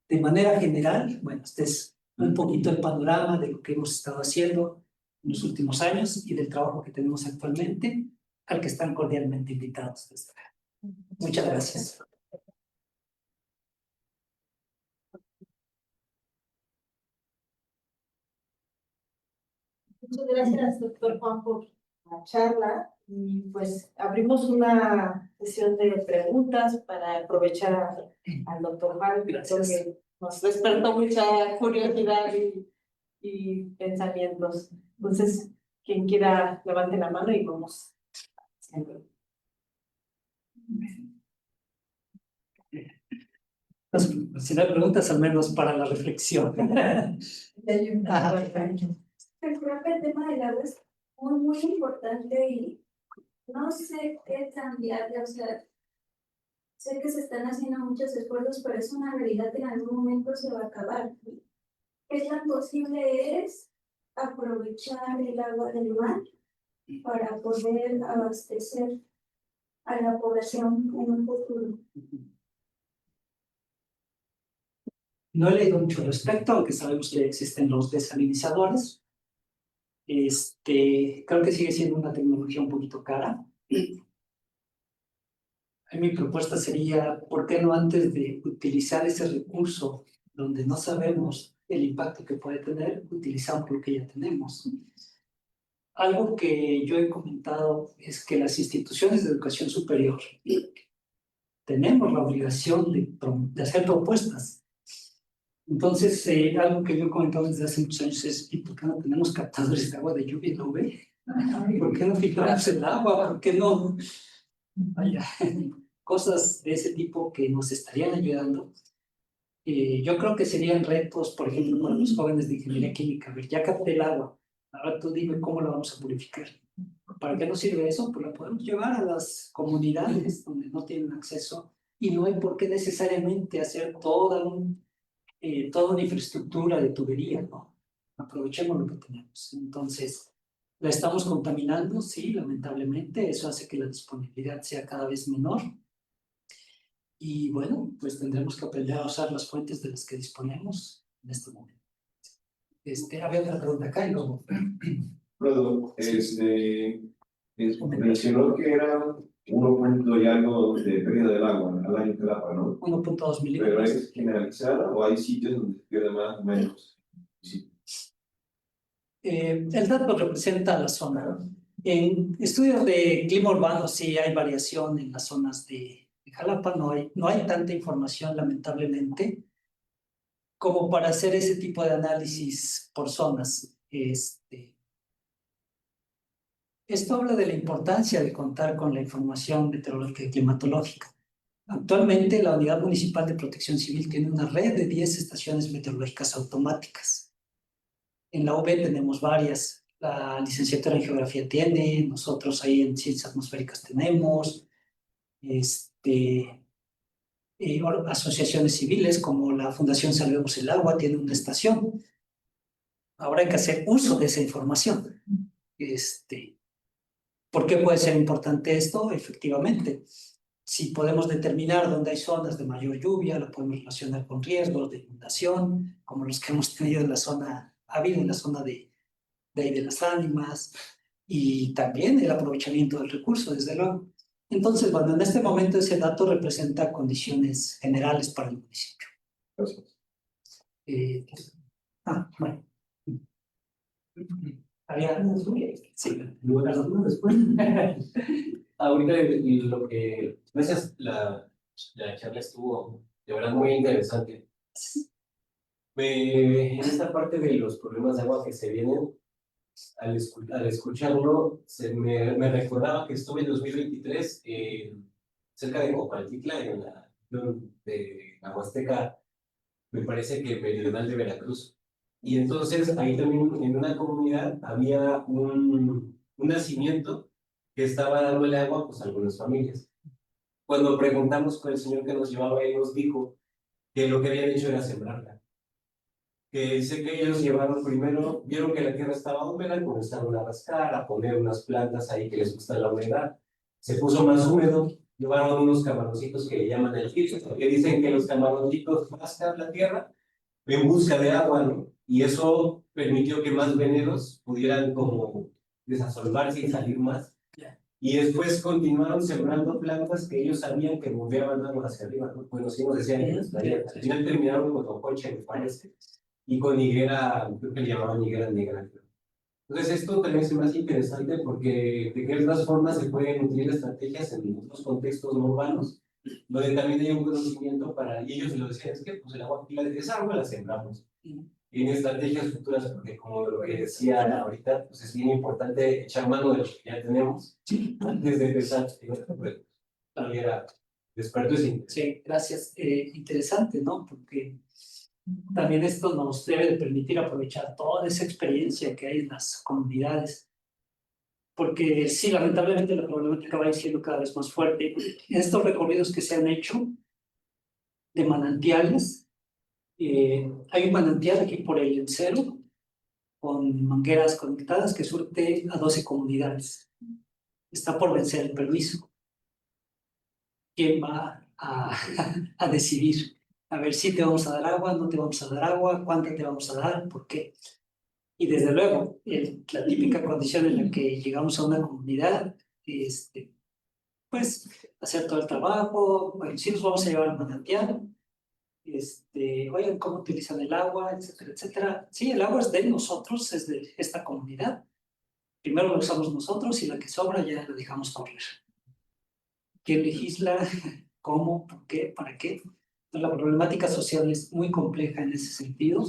de manera general, bueno, este es un poquito el panorama de lo que hemos estado haciendo en los últimos años y del trabajo que tenemos actualmente, al que están cordialmente invitados desde acá. Muchas gracias. Muchas gracias, doctor Juan, por la charla. Y pues abrimos una sesión de preguntas para aprovechar al doctor Juan, que nos despertó mucha curiosidad y pensamientos. Entonces, quien quiera, levante la mano y vamos. Si no hay preguntas, al menos para la reflexión. Ajá. Creo que el tema del agua es muy importante y no sé qué tan viable, o sea, sé que se están haciendo muchos esfuerzos, pero es una realidad que en algún momento se va a acabar. ¿Qué tan posible es aprovechar el agua del mar para poder abastecer a la población en un futuro. No he leído mucho al respecto, aunque sabemos que existen los desalinizadores. Creo que sigue siendo una tecnología un poquito cara. Mi propuesta sería, ¿por qué no antes de utilizar ese recurso donde no sabemos el impacto que puede tener, utilizamos lo que ya tenemos? Algo que yo he comentado es que las instituciones de educación superior tenemos la obligación de hacer propuestas. Entonces, algo que yo he comentado desde hace muchos años es, ¿y por qué no tenemos captadores de agua de lluvia y nube? ¿Por qué no filtramos el agua? ¿Por qué no? Vaya, cosas de ese tipo que nos estarían ayudando. Yo creo que serían retos, por ejemplo, para los jóvenes de ingeniería química. A ver, ya capté el agua, ahora tú dime cómo la vamos a purificar. ¿Para qué nos sirve eso? Pues la podemos llevar a las comunidades donde no tienen acceso y no hay por qué necesariamente hacer toda una infraestructura de tubería, ¿no? Aprovechemos lo que tenemos. Entonces, la estamos contaminando, sí, lamentablemente, eso hace que la disponibilidad sea cada vez menor. Y bueno, pues tendremos que aprender a usar las fuentes de las que disponemos en este momento. Había otra pregunta acá y luego. Perdón, mencionó que era 1 punto y algo de pérdida del agua al año que Jalapa, ¿no? 1.2 ¿Pero milímetros. es generalizada o hay sitios donde se pierde más o menos? Sí. El dato representa la zona. En estudios de clima urbano sí hay variación en las zonas de Jalapa, no hay tanta información lamentablemente como para hacer ese tipo de análisis por zonas. Esto habla de la importancia de contar con la información meteorológica y climatológica. Actualmente la Unidad Municipal de Protección Civil tiene una red de 10 estaciones meteorológicas automáticas. En la UB tenemos varias. La licenciatura en Geografía tiene, nosotros ahí en Ciencias Atmosféricas tenemos, asociaciones civiles como la Fundación Salvemos el Agua tiene una estación. Ahora hay que hacer uso de esa información. ¿Por qué puede ser importante esto? Efectivamente, si podemos determinar dónde hay zonas de mayor lluvia, lo podemos relacionar con riesgos de inundación, como los que hemos tenido en la zona, ha habido en la zona de ahí de las ánimas, y también el aprovechamiento del recurso, desde luego. Entonces, bueno, en este momento ese dato representa condiciones generales para el municipio. Gracias. Bueno. ¿Había? Sí, perdón, después. Ahorita lo que, gracias, la charla estuvo de verdad muy interesante. En esta parte de los problemas de agua que se vienen, al escucharlo, me recordaba que estuve en 2023 cerca de Copaltitla, en la región de la Huasteca, me parece que meridional de Veracruz. Y entonces ahí también en una comunidad había un nacimiento que estaba dándole agua pues, a algunas familias. Cuando preguntamos con el señor que nos llevaba, él nos dijo que lo que habían hecho era sembrarla. Que dice que ellos llevaron primero, vieron que la tierra estaba húmeda, comenzaron a rascar, a poner unas plantas ahí que les gusta la humedad. Se puso más húmedo, llevaron unos camaroncitos que le llaman el gipso, que dicen que los camaroncitos rascan la tierra en busca de agua, ¿no? Y eso permitió que más veneros pudieran como desasolvarse y salir más. Y después continuaron sembrando plantas que ellos sabían que bombeaban agua hacia arriba, ¿no? Bueno, sí nos decían que al final terminaron con Ocoche, me parece, y con higuera, creo que le llamaban higuera negra. Entonces esto también es más interesante porque de qué otras formas se pueden utilizar estrategias en otros contextos no urbanos, donde también hay un conocimiento para, y ellos lo decían, es que pues el agua, esa agua la sembramos. Y en estrategias futuras, porque como lo que decía ahorita, pues es bien importante echar mano de lo que ya tenemos antes de empezar. Era experto en sí, gracias. Interesante, ¿no? Porque también esto nos debe de permitir aprovechar toda esa experiencia que hay en las comunidades. Porque sí, lamentablemente la problemática va siendo cada vez más fuerte. En estos recorridos que se han hecho de manantiales, hay un manantial aquí por el Encero, con mangueras conectadas que surte a 12 comunidades. Está por vencer el permiso. quién va a decidir. A ver si te vamos a dar agua, no te vamos a dar agua, cuánta te vamos a dar, por qué. Y desde luego, la típica condición en la que llegamos a una comunidad, pues hacer todo el trabajo, bueno, sí nos vamos a llevar al manantial, oigan cómo utilizan el agua, etcétera, etcétera. Sí, el agua es de nosotros, es de esta comunidad. Primero lo usamos nosotros y la que sobra ya la dejamos correr. ¿Quién legisla? ¿Cómo? ¿Por qué? ¿Para qué? La problemática social es muy compleja en ese sentido.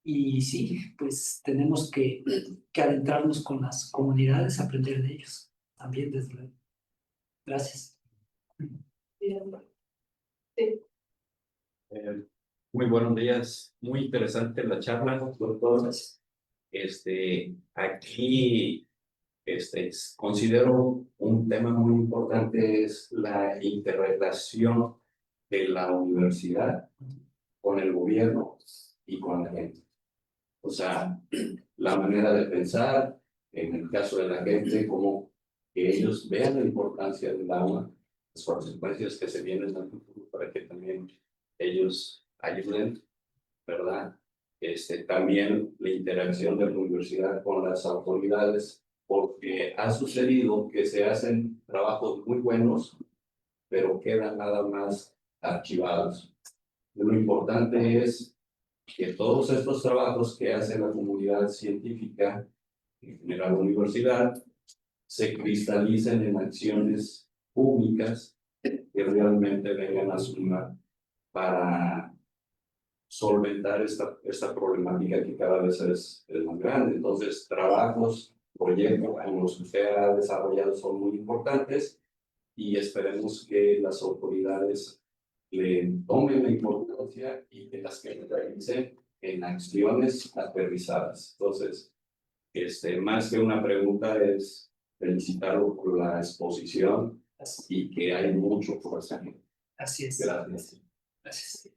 Y sí, pues tenemos que adentrarnos con las comunidades, aprender de ellos. También, desde luego. Gracias. Muy buenos días, muy interesante la charla, doctor. Aquí considero un tema muy importante es la interrelación de la universidad con el gobierno y con la gente. O sea, la manera de pensar, en el caso de la gente, como que ellos vean la importancia del agua, las consecuencias que se vienen al futuro para que también ellos ayuden, ¿verdad? También la interacción de la universidad con las autoridades, porque ha sucedido que se hacen trabajos muy buenos, pero quedan nada más archivados. Lo importante es que todos estos trabajos que hace la comunidad científica, en general la universidad, se cristalicen en acciones públicas que realmente vengan a sumar para solventar esta problemática que cada vez es más grande. Entonces, trabajos, proyectos como los que usted ha desarrollado son muy importantes y esperemos que las autoridades le tomen la importancia y que las que realicen en acciones aterrizadas. Entonces, más que una pregunta es felicitarlo por la exposición y que hay mucho por hacer. Así es. Gracias. Gracias.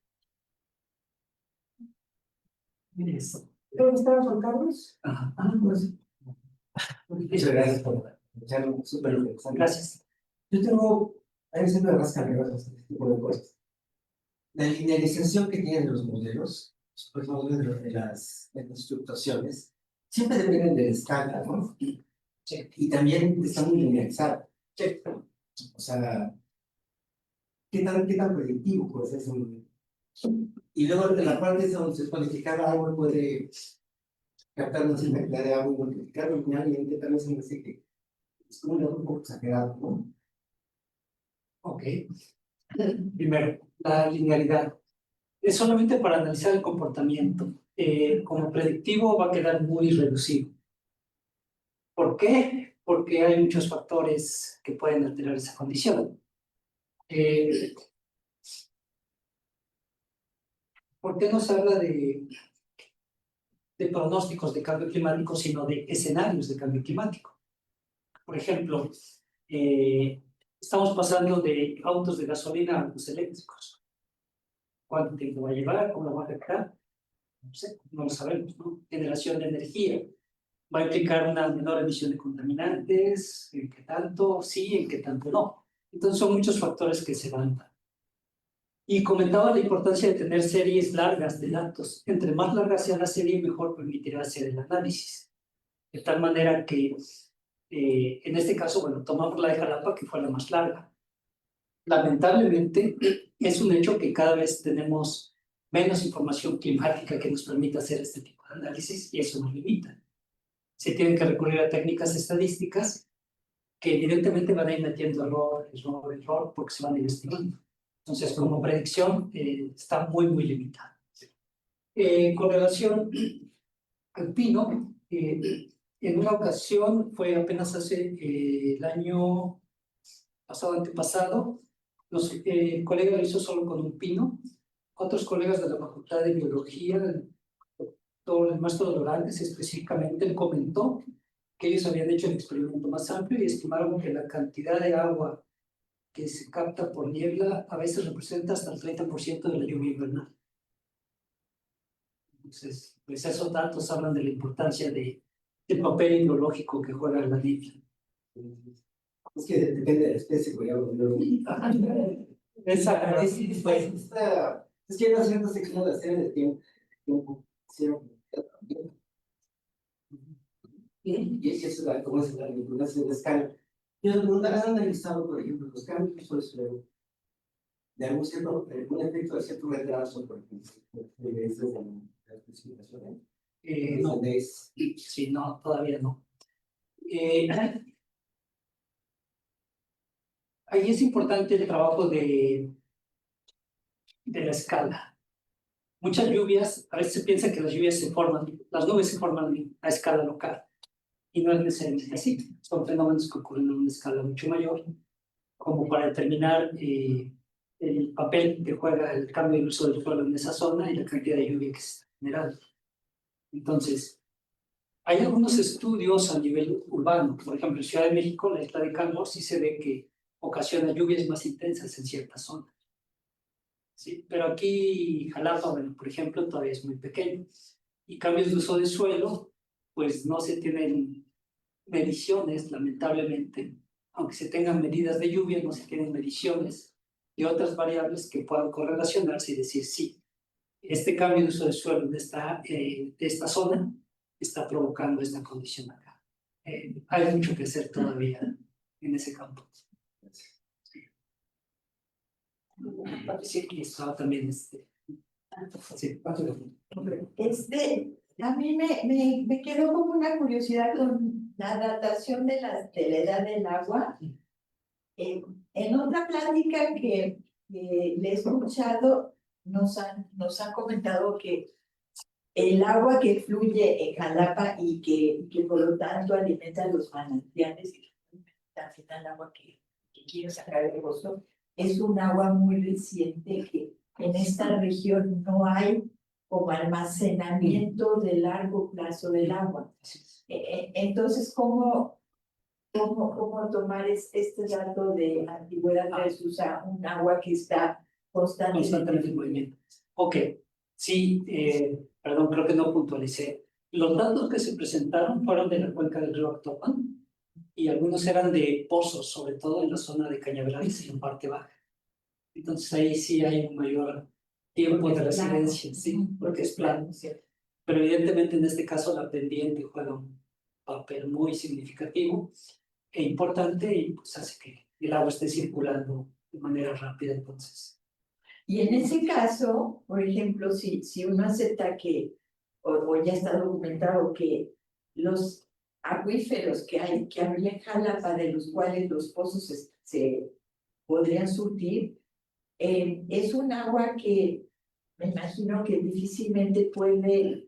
Mire eso. ¿Cómo estaba Juan Carlos? Ajá. Pues, Muchas gracias por escucharme, súper interesante. Gracias. Yo tengo, hay siempre más carreras, este tipo de cosas. La linealización que tienen los modelos, los modelos de las fluctuaciones, siempre dependen de la escala, ¿no? Y también están muy linealizados. O sea, ¿qué tan predictivo puede ser ese modelo? Y luego en la parte donde se puede que cada árbol puede captar una cierta cantidad de agua y multiplicarlo, y finalmente también se me dice que es como un poco exagerado, ¿no? Ok. Primero, la linealidad. Es solamente para analizar el comportamiento. Como predictivo va a quedar muy reducido. ¿Por qué? Porque hay muchos factores que pueden alterar esa condición. ¿Por qué no se habla de pronósticos de cambio climático, sino de escenarios de cambio climático? Por ejemplo, estamos pasando de autos de gasolina a autos eléctricos. ¿Cuánto tiempo va a llevar? ¿Cómo va a afectar? No sé, no lo sabemos, ¿no? Generación de energía. ¿Va a implicar una menor emisión de contaminantes? ¿En qué tanto sí? ¿En qué tanto no? Entonces son muchos factores que se van a dar. Y comentaba la importancia de tener series largas de datos. Entre más larga sea la serie, mejor permitirá hacer el análisis. De tal manera que, en este caso, bueno, tomamos la de Jalapa, que fue la más larga. Lamentablemente, es un hecho que cada vez tenemos menos información climática que nos permita hacer este tipo de análisis y eso nos limita. Se tienen que recurrir a técnicas estadísticas que evidentemente van a ir metiendo error, porque se van a ir estimando. Entonces, como predicción, está muy, muy limitada. Con relación al pino, en una ocasión, fue apenas hace el año pasado, antepasado, el colega lo hizo solo con un pino. Otros colegas de la Facultad de Biología, el maestro Dorantes específicamente, él comentó que ellos habían hecho el experimento más amplio y estimaron que la cantidad de agua que se capta por niebla a veces representa hasta el 30% de la lluvia invernal. Entonces, pues esos datos hablan de la importancia del papel hidrológico que juega la niebla. Es que depende de la especie, güey. Exacto. Es que hay una cierta sección de la serie de tiempo. Y es que es la, como es la vinculación de escala. Yo no han analizado, por ejemplo, los cambios de suelo de algún cierto, un efecto de cierto retraso, por ejemplo, de las precipitaciones. No, sí, no, todavía no. Ahí es importante el trabajo de la escala. Muchas lluvias, a veces se piensa que las lluvias se forman, las nubes se forman a escala local, y no es necesariamente así. Son fenómenos que ocurren a una escala mucho mayor, como para determinar el papel que juega el cambio del uso del suelo en esa zona y la cantidad de lluvia que se está generando. Entonces, hay algunos estudios a nivel urbano, por ejemplo, en Ciudad de México, la isla de Cambor, sí se ve que ocasiona lluvias más intensas en ciertas zonas. Sí, pero aquí Jalapa, bueno, por ejemplo, todavía es muy pequeño. Y cambios de uso de suelo, pues no se tienen mediciones, lamentablemente. Aunque se tengan medidas de lluvia, no se tienen mediciones y otras variables que puedan correlacionarse y decir, sí, este cambio de uso de suelo de esta zona está provocando esta condición acá. Hay mucho que hacer todavía en ese campo. Sí, y estaba también sí. A mí me quedó como una curiosidad con la datación de la edad del agua. En otra plática que le he escuchado, nos han comentado que el agua que fluye en Jalapa y que por lo tanto alimenta los manantiales y también el agua que quiere sacar el pozo, es un agua muy reciente que en esta región no hay como almacenamiento de largo plazo del agua. Entonces, ¿cómo tomar este dato de antigüedad versus a un agua que está Constantemente en movimiento? Ok, sí, perdón, creo que no puntualicé. Los datos que se presentaron fueron de la cuenca del río Actopan y algunos eran de pozos, sobre todo en la zona de Cañaverales y en parte baja. Entonces ahí sí hay un mayor tiempo de residencia, sí, porque es plano. Pero evidentemente en este caso la pendiente juega un papel muy significativo e importante y pues hace que el agua esté circulando de manera rápida entonces. Y en ese caso, por ejemplo, si uno acepta que, o ya está documentado que los acuíferos que había en Jalapa, de los cuales los pozos se podrían surtir, es un agua que me imagino que difícilmente puede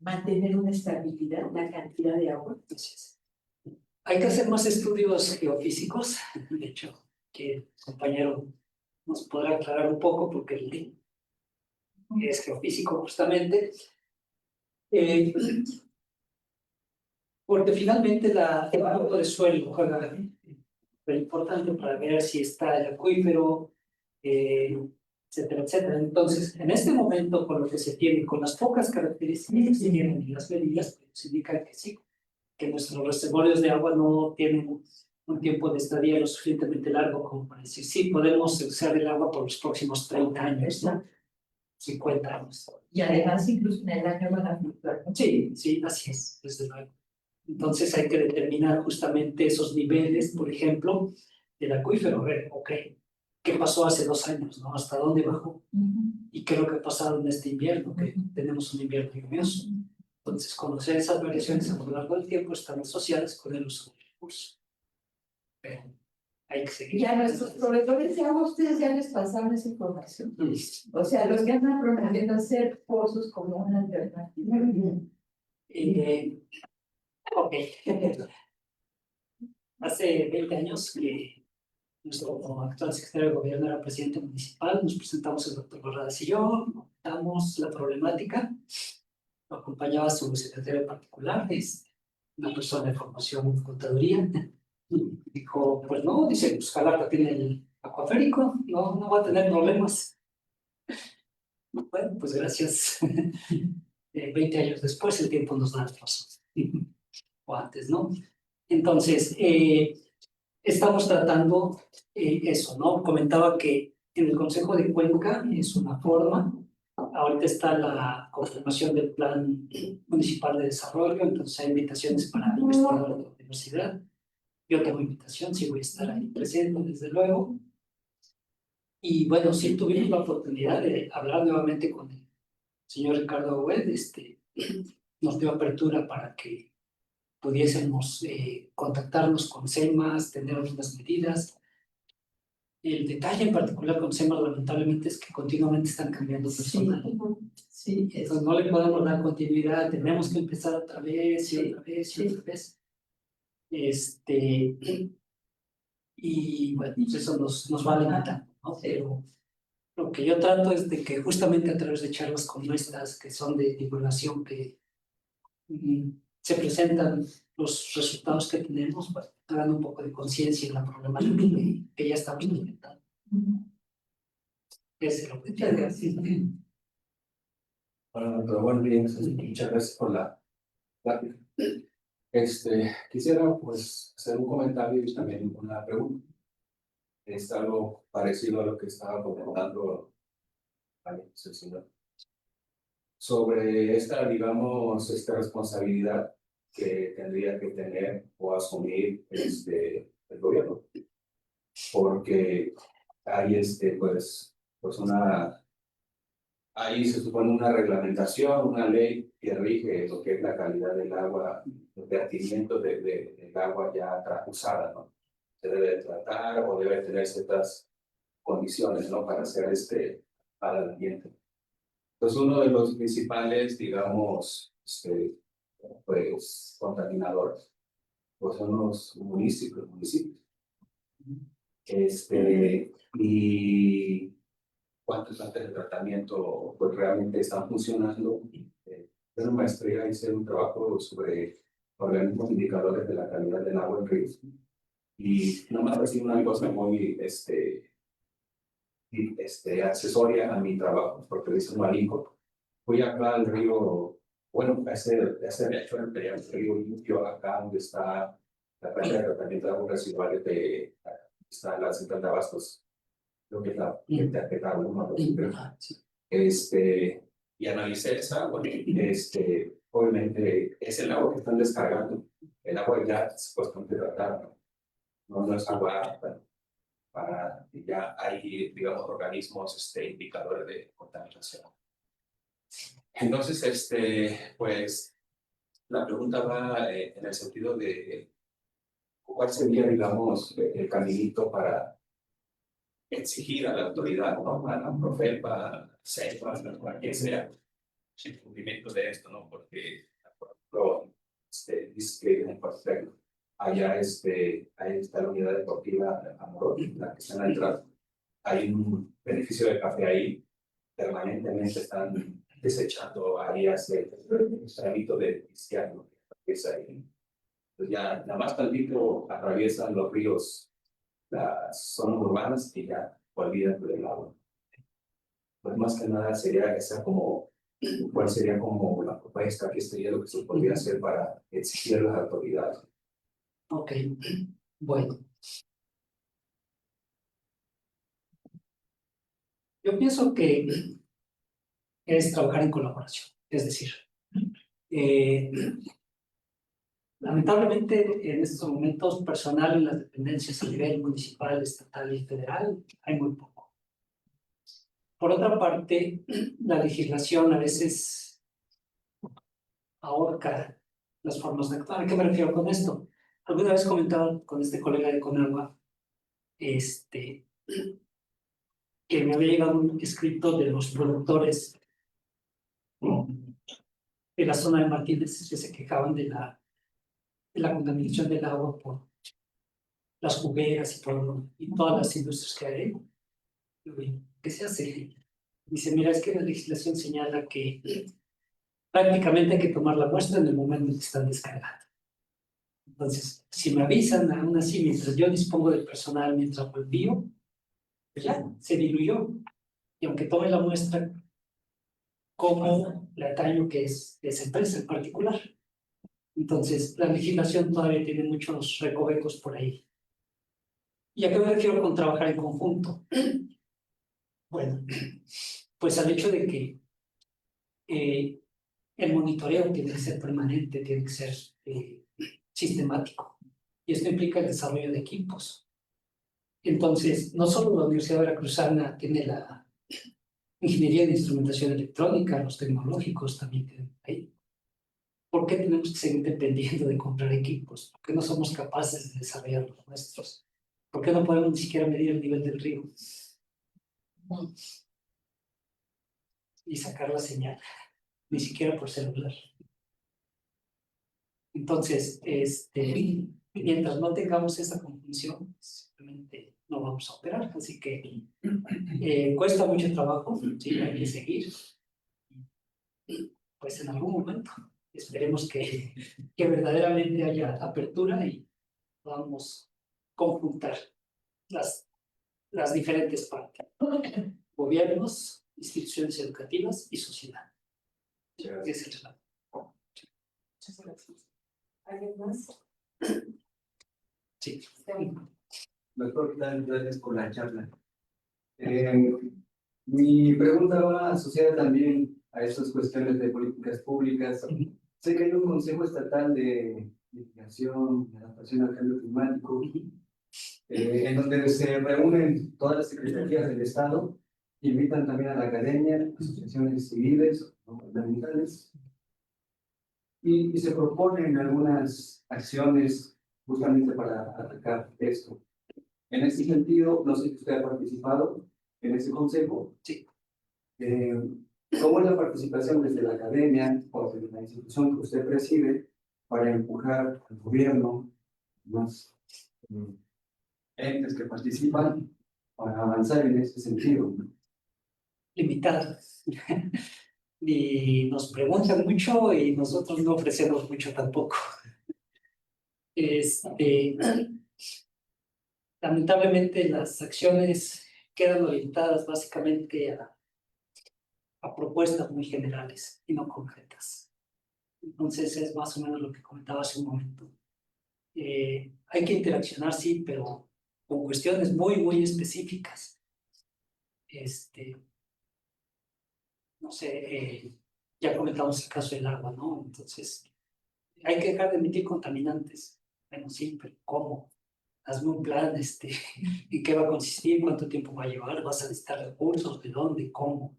mantener una estabilidad, la cantidad de agua. Entonces, hay que hacer más estudios geofísicos, de hecho, que el compañero nos podrá aclarar un poco porque él es geofísico justamente. Porque finalmente el agua de suelo juega pero importante para ver si está el acuífero, etcétera, etcétera. Entonces, en este momento, con lo que se tiene, con las pocas características que se tienen y las medidas, pues indican que sí, que nuestros reservorios de agua no tienen un tiempo de estadía lo suficientemente largo como para decir, sí, podemos usar el agua por los próximos 30 años, ¿no? 50 años. Y además, incluso en el año van a fluctuar. Sí, sí, así es, desde luego. Entonces hay que determinar justamente esos niveles, por ejemplo, del acuífero. A ver, ok, ¿qué pasó hace 2 años? ¿No? ¿Hasta dónde bajó? ¿Y qué es lo que ha pasado en este invierno? Que tenemos un invierno lluvioso. Entonces, conocer esas variaciones a lo largo del tiempo están asociadas con el uso del recurso. Pero hay que seguir. Y a nuestros proveedores de agua, ustedes ya les pasaron esa información. O sea, los que andan promoviendo hacer pozos como una alternativa. Ok. Hace 20 años que nuestro actual secretario de gobierno era presidente municipal, nos presentamos el doctor Barradas y yo, contamos la problemática, lo acompañaba su secretario particular, es una persona de formación en contaduría. Dijo, pues no, dice, pues Jalapa tiene el acuaférico, no va a tener problemas. Bueno, pues gracias. 20 años después el tiempo nos da la razón. O antes, ¿no? Entonces, estamos tratando eso, ¿no? Comentaba que en el Consejo de Cuenca es una forma, ahorita está la confirmación del Plan Municipal de Desarrollo, entonces hay invitaciones para investigadores de la universidad. Yo tengo invitación, sí voy a estar ahí presente, desde luego. Y bueno, sí tuvimos la oportunidad de hablar nuevamente con el señor Ricardo Agüed, nos dio apertura para que pudiésemos contactarnos con CEMAS, tener algunas medidas. El detalle en particular con CEMAS lamentablemente es que continuamente están cambiando personal. Sí, Entonces no le podemos dar continuidad, tenemos que empezar otra vez y otra vez y otra vez. Y bueno, pues eso nos va limitando, ¿no? Pero lo que yo trato es de que justamente a través de charlas como estas, que son de divulgación, que se presentan los resultados que tenemos, pues, hagan un poco de conciencia en la problemática que ya estamos implementando. Ese es el objetivo. muchas gracias. Bueno, pero bueno, bien, muchas gracias por la plática. Quisiera pues hacer un comentario y también una pregunta. Es algo parecido a lo que estaba comentando el señor. Sobre esta, digamos, esta responsabilidad que tendría que tener o asumir el gobierno. Porque hay pues ahí se supone una reglamentación, una ley que rige lo que es la calidad del agua, el vertimiento del agua ya usada, ¿no? Se debe tratar o debe tener ciertas condiciones, ¿no? Para hacer para el ambiente. Entonces, uno de los principales, digamos, pues, contaminadores, pues son los municipios. Y cuántos plantas de tratamiento pues realmente están funcionando. En una maestría hice un trabajo sobre organismos indicadores de la calidad del agua en ríos. Y nomás decir una cosa muy accesoria a mi trabajo, porque lo hice en Marinco. Fui acá al río, bueno, ese hecho el río limpio, acá donde está la planta de tratamiento de aguas residuales está la central de abastos, lo que es la y analicé esa agua. Obviamente es el agua que están descargando, el agua ya supuestamente tratada, no es agua para ya hay, digamos, organismos indicadores de contaminación. Entonces, pues, la pregunta va en el sentido de cuál sería, digamos, el caminito para exigir a la autoridad, ¿no? A la Profepa, CEPA, a quien sea, el cumplimiento de esto, ¿no? Porque, por ejemplo, dice que en Cuauhtémoc, allá ahí está la unidad deportiva Amoró, la que está en la entrada. Hay un beneficio de café ahí, permanentemente están desechando ahí hace el trámite de cristiano, que es ahí. Entonces ya nada más tantito atraviesan los ríos, las zonas urbanas y ya olvidan del agua. Pues más que nada sería esa como, cuál sería como la propuesta, que sería lo que se podría hacer para exigir a las autoridades. Ok, bueno. Yo pienso que es trabajar en colaboración, es decir, lamentablemente en estos momentos personal en las dependencias a nivel municipal, estatal y federal hay muy poco. Por otra parte, la legislación a veces ahorca las formas de actuar. ¿A qué me refiero con esto? Alguna vez comentaba con este colega de Conagua, que me había llegado un escrito de los productores de la zona de Martínez que se quejaban de la contaminación del agua por las jugueras y todas las industrias que hay. ¿Qué se hace? Dice, mira, es que la legislación señala que prácticamente hay que tomar la muestra en el momento en que están descargando. Entonces, si me avisan aún así, mientras yo dispongo del personal, mientras lo envío, pues ya, se diluyó. Y aunque tome la muestra, ¿cómo le ataño que es esa empresa en particular? Entonces, la legislación todavía tiene muchos recovecos por ahí. ¿Y a qué me refiero con trabajar en conjunto? Bueno, pues al hecho de que el monitoreo tiene que ser permanente, tiene que ser sistemático. Y esto implica el desarrollo de equipos. Entonces, no solo la Universidad Veracruzana tiene la ingeniería de instrumentación electrónica, los tecnológicos también tienen ahí. ¿Por qué tenemos que seguir dependiendo de comprar equipos? ¿Por qué no somos capaces de desarrollar los nuestros? ¿Por qué no podemos ni siquiera medir el nivel del río? Y sacar la señal, ni siquiera por celular. Entonces, mientras no tengamos esa conjunción, simplemente no vamos a operar. Así que cuesta mucho trabajo, sí, hay que seguir. Pues en algún momento esperemos que verdaderamente haya apertura y podamos conjuntar las diferentes partes, gobiernos, instituciones educativas y sociedad. Ese es el relato. Muchas gracias. ¿Alguien más? Sí. Doctor, gracias por la charla. Mi pregunta va asociada también a estas cuestiones de políticas públicas. Sé que hay un Consejo Estatal de Mitigación y Adaptación al Cambio Climático, en donde se reúnen todas las secretarías del Estado, invitan también a la academia, asociaciones civiles, gubernamentales, y se proponen algunas acciones justamente para atacar esto. En ese sentido, no sé si usted ha participado en ese consejo. Sí. ¿Cómo es la participación desde la academia o desde la institución que usted preside para empujar al gobierno, más entes que participan, para avanzar en ese sentido? Limitadas. Y nos preguntan mucho y nosotros no ofrecemos mucho tampoco. Lamentablemente las acciones quedan orientadas básicamente a propuestas muy generales y no concretas. Entonces es más o menos lo que comentaba hace un momento. Hay que interaccionar, sí, pero con cuestiones muy específicas. No sé, ya comentamos el caso del agua, ¿no? Entonces, hay que dejar de emitir contaminantes. Bueno, sí, pero ¿cómo? Hazme un plan, ¿en qué va a consistir? ¿Cuánto tiempo va a llevar? ¿Vas a necesitar recursos? ¿De dónde? ¿Cómo?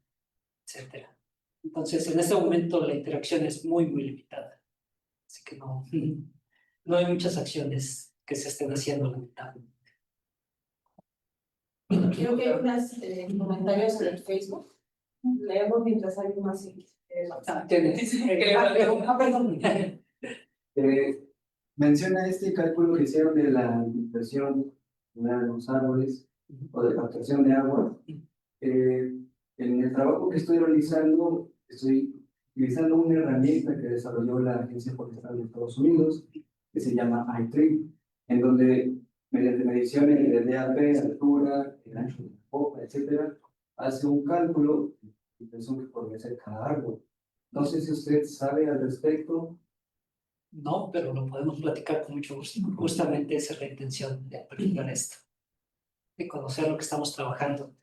Etcétera. Entonces, en este momento la interacción es muy limitada. Así que no hay muchas acciones que se estén haciendo, lamentablemente. Creo que hay unos comentarios en el Facebook. Leemos mientras alguien más sigue. Perdón. Menciona este cálculo que hicieron de la inversión de los árboles o de captación de agua. En el trabajo que estoy realizando, estoy utilizando una herramienta que desarrolló la Agencia Forestal de Estados Unidos, que se llama iTree, en donde mediante mediciones de DAP, altura, el ancho de la copa, etcétera, hace un cálculo de la inversión que podría ser cada árbol. No sé si usted sabe al respecto. No, pero lo podemos platicar con mucho gusto. Justamente esa es la intención de aperturar esto, de conocer lo que estamos trabajando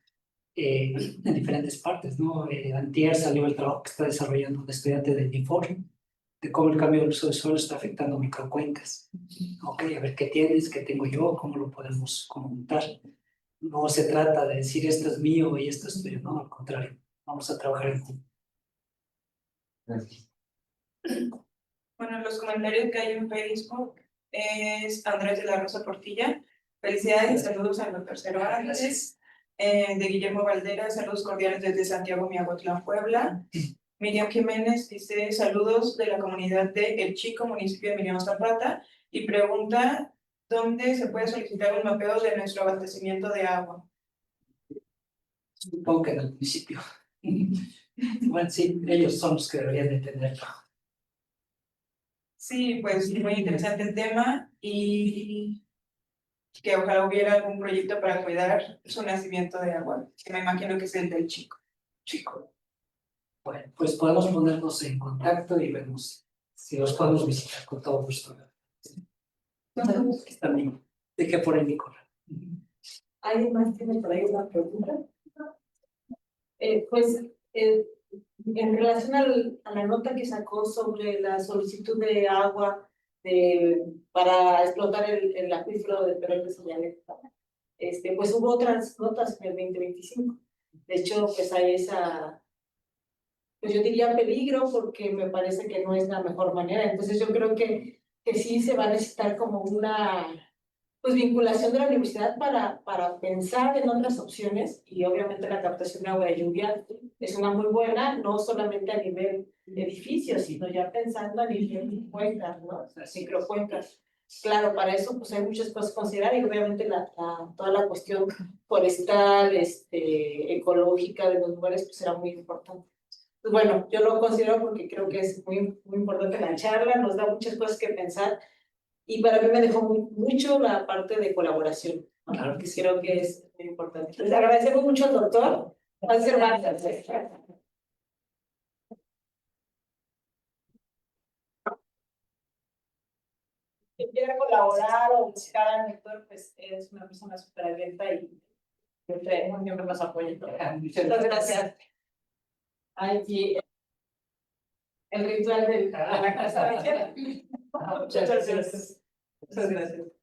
en diferentes partes, ¿no? Antier salió el trabajo que está desarrollando un estudiante del INFOR, de cómo el cambio del uso del suelo está afectando microcuencas. Ok, a ver qué tienes, qué tengo yo, cómo lo podemos conjuntar. No se trata de decir esto es mío y esto es tuyo, no, al contrario, vamos a trabajar en conjunto. Gracias. Bueno, los comentarios que hay en Facebook es Andrés de la Rosa Portilla. Felicidades y saludos al doctor Cervantes. De Guillermo Valdera, saludos cordiales desde Santiago Miahuatlán, Puebla. Miriam Jiménez dice saludos de la comunidad de El Chico, municipio de Emiliano Zapata, y pregunta dónde se puede solicitar un mapeo de nuestro abastecimiento de agua. Supongo que en el municipio. Bueno, sí, ellos son los que deberían de tenerlo. Sí, pues muy interesante el tema y que ojalá hubiera algún proyecto para cuidar su nacimiento de agua, que me imagino que es el del Chico. Chico. Bueno, pues podemos ponernos en contacto y vemos Si los podemos visitar con todo gusto. También, de qué por el Nicolás. ¿Alguien más tiene por ahí una pregunta? Pues, en relación a la nota que sacó sobre la solicitud de agua para explotar el acuífero de Perú de Señaleta, pues hubo otras notas en el 2025. De hecho, pues hay esa, pues yo diría peligro, porque me parece que no es la mejor manera. Entonces yo creo que sí se va a necesitar como una pues vinculación de la universidad para pensar en otras opciones, y obviamente la captación de agua de lluvia es una muy buena, no solamente a nivel de edificios, sino ya pensando a nivel de cuencas, ¿no? O sea, microcuencas. Claro, para eso pues hay muchas cosas que considerar, y obviamente toda la cuestión forestal, ecológica de los lugares pues será muy importante. Pues bueno, yo lo considero porque creo que es muy importante la charla, nos da muchas cosas que pensar. Y para mí me dejó mucho la parte de colaboración, ¿no? Claro que sí. Creo que es muy importante. Les agradecemos mucho al doctor Juan Cervantes. Si quiere colaborar o buscar al doctor, pues es una persona súper abierta y siempre nos apoya. Muchas gracias. Aquí el ritual de la casa. Muchas gracias. Muchas gracias.